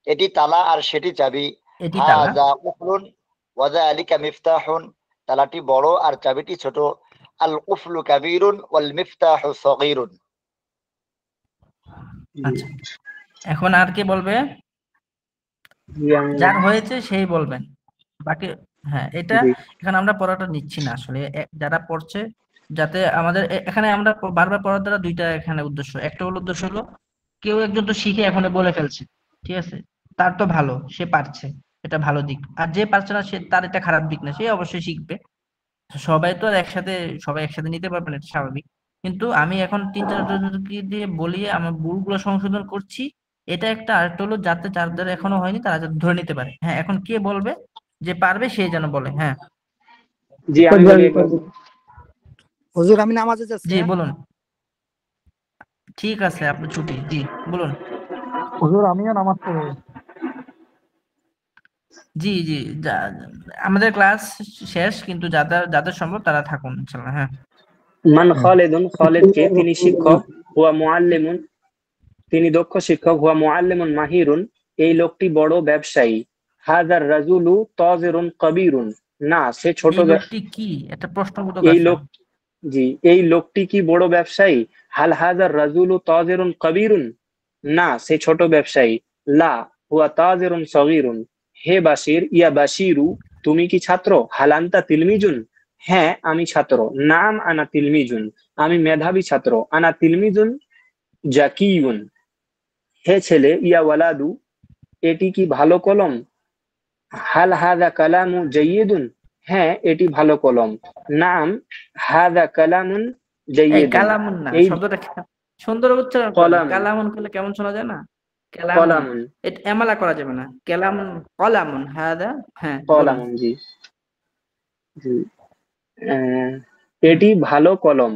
এটি তালা আর সেটি চাবি, এটি তালা, হাযা কুফলুন ওয়া যালিকা মিফতাহুন, তালাটি বড় আর চাবিটি ছোট, আল কুফলু কাবীরুন ওয়াল মিফতাহু সগীরুন। আচ্ছা, এখন আর কে বলবে? যার হয়েছে সেই বলবেন, বাকি হ্যাঁ এটা এখানে আমরা পড়াটা নিচ্ছি না আসলে, যারা পড়ছে যাতে আমাদের এখানে আমরা বারবার পড়ার দ্বারা দুইটা এখানে উদ্দেশ্য, একটা হলো উদ্দেশ্য হলো কেউ একজন তো শিখে এখন বলে ফেলছে, ঠিক আছে, তার তো ভালো, সে পারছে, এটা ভালো দিক, আর যে পারছে না সে, তার এটা খারাপ দিক না, সে অবশ্যই শিখবে। সবাই তো আর সবাই একসাথে নিতে পারবে না, এটা স্বাভাবিক। কিন্তু আমি এখন 3-4জনকে দিয়ে বলিয়ে আমার ভুলগুলো সংশোধন করছি, এটা একটা আর্ট হলো, যাতে যার দ্বারা এখনো হয়নি তারা যাতে ধরে নিতে পারে। হ্যাঁ, এখন কে বলবে? যে পারবে সে যেন বলে। হ্যাঁ জি আমি বলি একবার। হুজুর আমি নামাজে যাচ্ছি। জি বলুন। ঠিক আছে, আপনি ছুটি। জি বলুন। হুজুর আমিও নামাজ পড়ব। জি জি, আমাদের ক্লাস শেষ, কিন্তু যাদের সম্ভব তারা থাকুন ইনশাআল্লাহ। হ্যাঁ, মান খালিদুন, খালিদকে তিনি শিক্ষক, হুয়া মুআল্লিমুন, তিনি দক্ষ শিক্ষক, হুয়া মুআল্লিমুন মাহিরুন, এই লোকটি বড় ব্যবসায়ী, হাযার রাজুলু তাজিরুন কবীরুন, না সে ছোট, এই লোকটি কি? একটা প্রশ্নবোধক এই আছে। লোক, জি এই লোকটি কি বড় ব্যবসায়ী, হাল হাযার রাজুলু তাজিরুন কবীরুন, না সে ছোট ব্যবসায়ী, লা হুয়া তাজিরুন সগীরুন, হে বাশির, ইয়া বাশিরু, তুমি কি ছাত্র, হাল আনতা তিলমিজুন, হ্যাঁ আমি ছাত্র, নাম আনা তিলমিজুন, আমি মেধাবী ছাত্র, আনা তিলমিজুন জাকিয়ুন, হে ছেলে, ইয়া ওয়ালাদু, এটি কি ভালো কলম, হাল হাযা কালামু জাইয়িদুন, হ্যাঁ এটি ভালো কলম, নাম হাযা কালামুন এই জাইয়িদুন, কালামুন না, এই শব্দটা সুন্দর উচ্চারণ করেন। কলামুন, কালামুন করলে কেমন শোনা যায় না? কালামুন, কলামুন, এটা এমালা করা যাবে না। কালামুন, কলামুন হাদা। হ্যাঁ বলুন। কলামুন, জি জি, এটি ভালো কলম,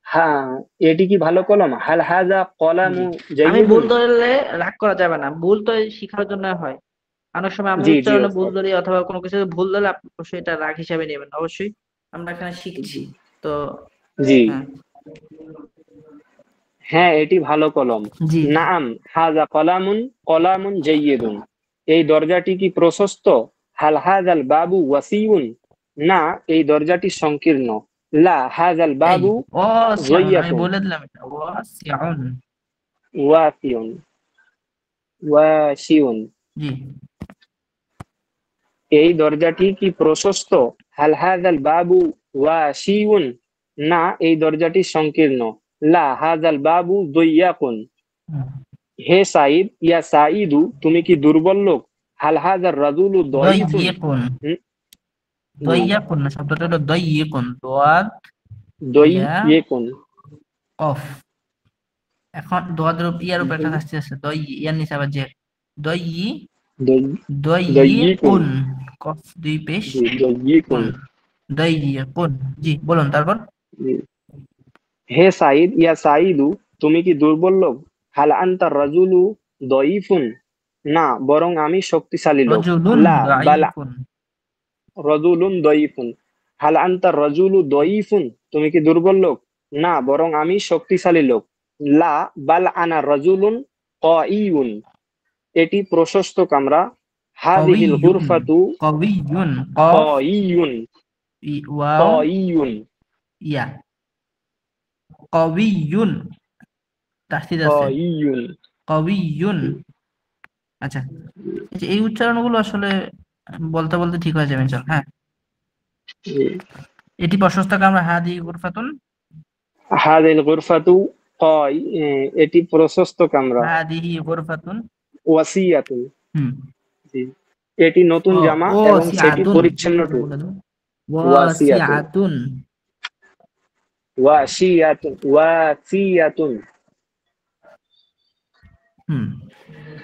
হ্যাঁ এটি কি ভালো কলম, হাল হাযা কলামু আমি ভুল জাইয়িদুন, ধরলে রাগ করা যাবে না, ভুল তো শিখার জন্য হয়। অনেক সময় আমি জি জি উচ্চারণে ভুল ওস্তাদ, ধরি অথবা কোনো কিছু ভুল ধরলে আপনি অবশ্যই এটা রাগ হিসাবে নেবেন। অবশ্যই আমরা এখানে শিখছি তো। জি হ্যাঁ হ্যাঁ এটি ভালো কলম, জি নাম হাযা কলামুন, কলামুন জাইয়িদুন, এই দরজাটি কি প্রশস্ত, হাল হাযাল বাবু ওয়াসিউন, না এই দরজাটি সংকীর্ণ, লা হাযাল এই বাবু ওয়াসিউন, আমি যায়্যাকুন, বলে দিলাম এটা ওয়াসিউন। ওয়াসিউন, ওয়াসিউন, জি এই দরজাটি কি প্রশস্ত, হাল হাযাল বাবু ওয়াসিউন, না এই দরজাটি সংকীর্ণ, লা হাযাল বাবু যায়্যাকুন, হে সাঈদ, ইয়া সাঈদু, তুমি কি দুর্বল লোক, হাল হাযার রাজুলু দাঈফুন, দাইয়িকুন, দাইয়িকুন না, শব্দটা হলো দাইয়িকুন, দোয়াদ ইয়া দাঈফুন, কফ। এখন দোয়াদের ইয়ার উপর একটা শাস্তি আছে, দই ইয়ার নিচে আবার যে দইয়ি, দাঈকুন, দইয়িকুন, কফ দুই পেশ দাঈকুন, কুন, দইয়িকুন। জি বলুন তারপর। হে সাঈদ, ইয়া সাঈদু, তুমি কি দুর্বল লোক, হাল আনতা রাজুলু দাঈফুন, না বরং আমি শক্তিশালী লোক, রাজুলুন লা বাল দাঈফুন, রাজুলুন দাঈফুন, হাল আনতা রাজুলু দাঈফুন, তুমি কি দুর্বল লোক, না বরং আমি শক্তিশালী লোক, লা বাল আনা রাজুলুন কাইয়ুন, এটি প্রশস্ত কামরা, হাযিহিল কওয়িয়ুন, গুরফাতু কওয়িয়ুন, কফ কাইয়ুন, ওয়াও কাইয়ুন, ইয়া, কওয়িয়ুন, তাসদীদ আছে, কাইয়ুন, কওয়িয়ুন। আচ্ছা, এই উচ্চারণগুলো আসলে বলতে বলতে ঠিক হয়ে যাবে ইনশাআল্লাহ। হ্যাঁ, এটি প্রশস্ত কামরা, হাদি গুরফাতুন, হাদিল গুরফাতু কয় এটি প্রশস্ত কামরা। হাদিহি গুরফাতুন, ওয়াসিয়াতুন, হুম, জি, এটি নতুন জামা এবং সেটি ওয়াসিআতুন, পরিচ্ছন্ন একটু বলে দাও, ওয়াসিয়াতুন, ওয়াসিআতুন, ওয়াসিয়াতুন, ওয়াসিয়াতুন, হুম,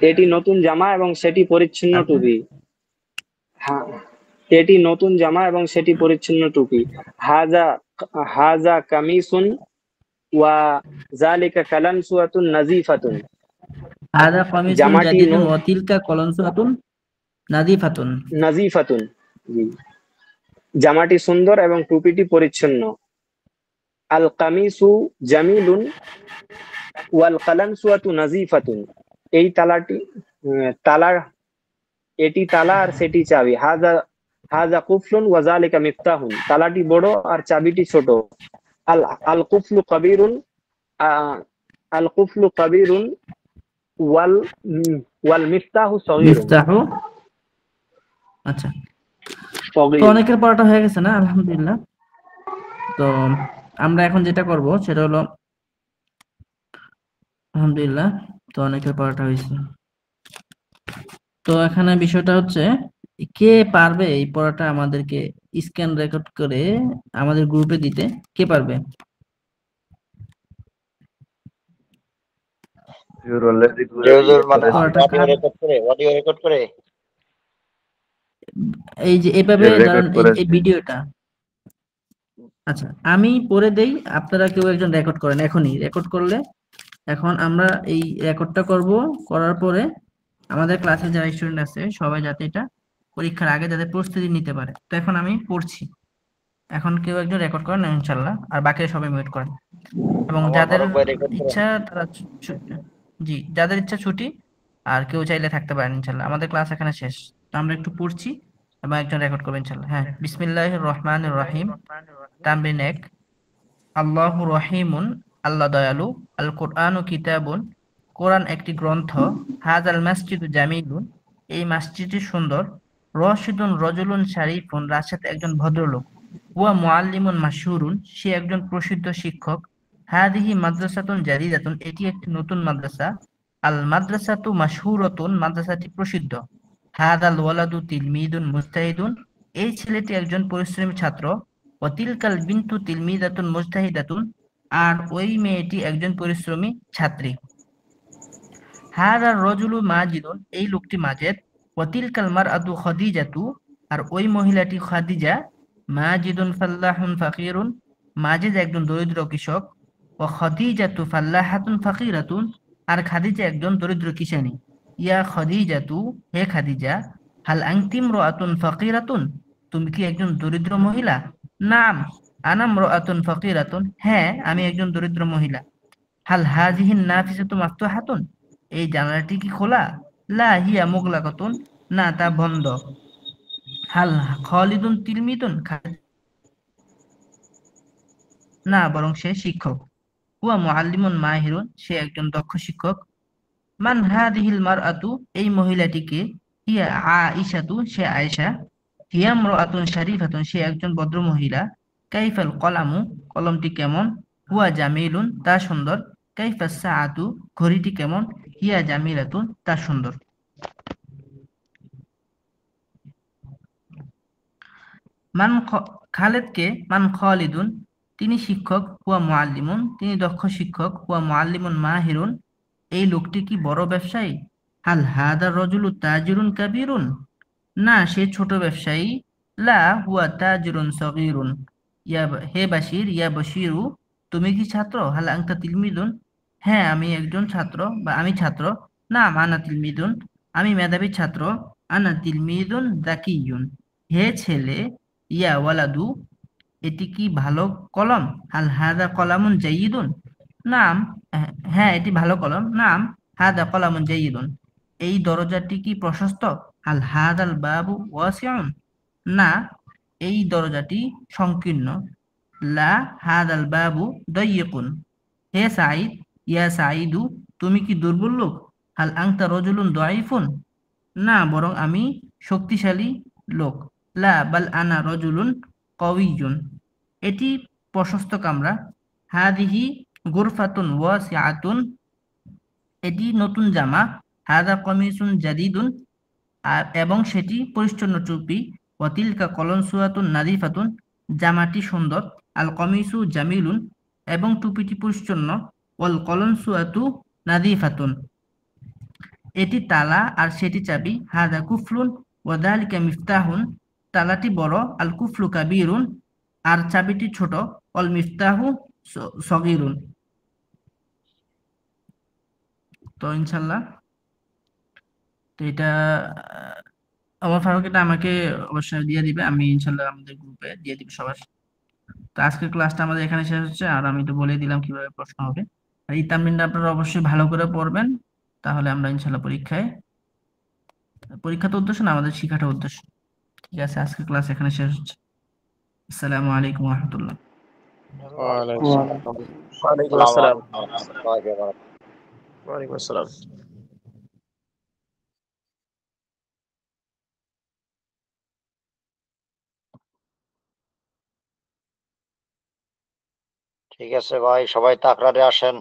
এটি নতুন জামা এবং সেটি পরিচ্ছন্ন তারপর টুপি। হ্যাঁ, এটি নতুন জামা এবং সেটি পরিচ্ছন্ন টুপি। হাজা হাজা কামিসুন ওয়া জালিকা কালানসুয়াতুন নাজিফাতুন, হাদা কামিসুন জামাটি জাদিদুন ওয়া তিলকা কলনসুআতুন নাযিফাতুন, নাজিফাতুন, জি, জামাটি সুন্দর এবং টুপিটি পরিচ্ছন্ন। আল কামিসু জামিলুন ওয়াল কালানসুয়াতু নাজিফাতুন, এই তালাটি তালার এটি তালা আর সেটি চাবি। হাজা হাজা কুফলুন ওয়া যালিকা মিফতাহুন, তালাটি বড় আর চাবিটি ছোট। আল আল কুফলু কাবীরুন, আল কুফলু কাবীরুন ওয়াল ওয়াল মিফতাহু সগীরুন, মিফতাহু, আচ্ছা। তো সগীর। অনেকের পড়াটা হয়ে গেছে না, আলহামদুলিল্লাহ। তো আমরা এখন যেটা করব সেটা হলো, আলহামদুলিল্লাহ, তো অনেকের পড়াটা হয়েছে। তো এখানে বিষয়টা হচ্ছে, কে পারবে এই পড়াটা আমাদেরকে স্ক্যান রেকর্ড করে আমাদের গ্রুপে দিতে? কে পারবে? You're already মানে পড়াটা অডিও রেকর্ড করে, অডিও রেকর্ড করে এই যে এভাবে record ধরেন এই করেছি। ভিডিওটা, আচ্ছা আমি পড়ে দেই, আপনারা কেউ একজন রেকর্ড করেন, এখনই রেকর্ড করলে, এখন আমরা এই রেকর্ডটা করব, করার পরে আমাদের ক্লাসে যারা স্টুডেন্ট আছে সবাই যাতে এটা পরীক্ষার আগে যাতে প্রস্তুতি নিতে পারে। তো এখন আমি পড়ছি, এখন কেউ একজন রেকর্ড করেন ইনশাল্লাহ, আর বাকিরা সবাই মিউট করেন। এবং আমার যাদের ফারুক ভাই রেকর্ড করেন। ইচ্ছা তারা জি, যাদের ইচ্ছা ছুটি, আর কেউ চাইলে থাকতে পারেন ইনশাল্লাহ। আমাদের ক্লাস এখানে শেষ, তো আমরা একটু পড়ছি এবং একজন রেকর্ড করবেন ইনশাল্লাহ। হ্যাঁ, বিসমিল্লাহির রহমানির রহিম। তামরিন 1। আল্লাহু রহিমুন, আল্লাহ দয়ালু। আল কোরআনু কিতাবুন, কোরআন একটি গ্রন্থ। হাযাল মাসজিদু জামিলুন, এই মসজিদটি সুন্দর। রশিদুন রজুলুন শারিফুন, রাশেদ একজন ভদ্রলোক। হুয়া মুআল্লিমুন মাশহুরুন, সে একজন প্রসিদ্ধ শিক্ষক। হাদিহি মাদ্রাসাতুন জাদিদাতুন, এটি একটি নতুন মাদ্রাসা। আল মাদ্রাসাতু মাশহুরাতুন, মাদ্রাসাটি প্রসিদ্ধ। হাদাল ওয়ালাদু তিলমিদুন মুজতাহিদুন, এই ছেলেটি একজন পরিশ্রমী ছাত্র। ওয়াতিলকাল বিনতু তিলমিদাতুন মুজতাহিদাতুন, আর ওই মেয়েটি একজন পরিশ্রমী ছাত্রী। হাদার রজুলু মাজিদুন, এই লোকটি মাজেদ। ওয়াতিলকাল মারআতু খাদিজাতু, আর ওই মহিলাটি খাদিজা। মাজিদুন ফাল্লাহুন ফাকিরুন, মাজিদ একজন দরিদ্র কৃষক। ও খাদিজাতু ফাল্লাহাতুন ফাকিরাতুন, আর খাদিজা একজন দরিদ্র কিষানী। ইয়া খাদিজাতু, হে খাদিজা। হাল আনতি ইমরাআতুন ফাকিরাতুন, তুমি কি একজন দরিদ্র মহিলা? নাম, আনা ইমরাআতুন ফাকিরাতুন, হ্যাঁ আমি একজন দরিদ্র মহিলা। হাল হাযিহিন নাফিসাতু মাফতুহাতুন, এই জানালাটি কি খোলা? লা হিয়া মুগলাকাতুন, না তা বন্ধ। হাল খালিদুন তিলমিদুন, না বরং সে শিক্ষক। হুয়া মুআল্লিমুন মাহিরুন, সে একজন দক্ষ শিক্ষক। মান হাদিহিল মারআতু, এই মহিলাটিকে। হিয়া আয়েশাতু, সে আয়েশা। হিয়া ইমরাআতুন শারিফাতুন, সে একজন ভদ্র মহিলা। কাইফাল কলামু, কলমটি কেমন? হুয়া জামিলুন, তা সুন্দর। কাইফাস সাআতু, ঘড়িটি কেমন? হিয়া জামিলাতুন, তা সুন্দর। খালেদকে, মান খালিদুন, তিনি শিক্ষক। হুয়া মুআল্লিমুন, তিনি দক্ষ শিক্ষক। হুয়া মুআল্লিমুন মাহিরুন, এই লোকটি কি বড় ব্যবসায়ী? হাল হাদা রজুলু তাজিরুন কাবীরুন, না সে ছোট ব্যবসায়ী। লা হুয়া তাজিরুন সগীরুন। হে বাশির, ইয়া বশিরু, তুমি কি ছাত্র? হাল আনতা তিলমিদুন, হ্যাঁ আমি একজন ছাত্র বা আমি ছাত্র। না আনা তিলমিদুন, আমি মেধাবী ছাত্র। আনা তিলমিদুন যাকিয়ুন, হে ছেলে। ইয়া ওয়ালাদু, এটি কি ভালো কলম? হাল হাদা কলামুন জাইয়িদুন, নাম, হ্যাঁ এটি ভালো কলম। নাম হাদা কলামুন জাইয়িদুন, এই দরজাটি কি প্রশস্ত? হাল হাদাল বাবু ওয়াসিউন, না এই দরজাটি সংকীর্ণ। লা হাদাল বাবু দাইয়িকুন, হে সাঈদ। ইয়া সাঈদু, তুমি কি দুর্বল লোক? হাল আনতা রাজুলুন দাঈফুন, না বরং আমি শক্তিশালী লোক। লা বাল আনা রাজুলুন কাওয়িয়্যুন, এটি প্রশস্ত কামরা। হাদিহি গুরফাতুন ওয়াসিআতুন, এটি নতুন জামা। হাদা কমিসুন জাদিদুন, এবং সেটি পরিচ্ছন্ন টুপি। ওয়াতিলকা কলনসুয়াতুন নাদিফাতুন, জামাটি সুন্দর। আল কমিসু জামিলুন, এবং টুপিটি পরিচ্ছন্ন। ওয়াল কলনসুয়াতু নাদিফাতুন, এটি তালা আর সেটি চাবি। হাদা কুফলুন ওয়াদালিকা মিফতাহুন, তালাটি বড়। আল কুফলু কাবীরুন, আর চাবিটি ছোট। অল মিফতাহু সগীরুন। তো ইনশাল্লাহ, তো এটা আমার ফারুক এটা আমাকে অবশ্যই দিয়ে দিবে, আমি ইনশাল্লাহ আমাদের গ্রুপে দিয়ে দিব সবার। তো আজকের ক্লাসটা আমাদের এখানে শেষ হচ্ছে, আর আমি তো বলে দিলাম কিভাবে প্রশ্ন হবে। আর এই তামরিনটা আপনারা অবশ্যই ভালো করে পড়বেন, তাহলে আমরা ইনশাল্লাহ পরীক্ষা তো উদ্দেশ্য না, আমাদের শিখাটা উদ্দেশ্য। ঠিক আছে, আজকের ক্লাস এখানে শেষ হচ্ছে। আসসালামু আলাইকুম ওয়া রাহমাতুল্লাহ। ওয়ালাইকুম আসসালাম। ওয়ালাইকুম আসসালামু আসসালাম। আলাইকুম ওয়া রাহমাতুল্লাহি ওয়া বারাকাতুহু। ওয়ালাইকুম আসসালাম। ঠিক আছে ভাই, সবাই তাকরারে আসেন।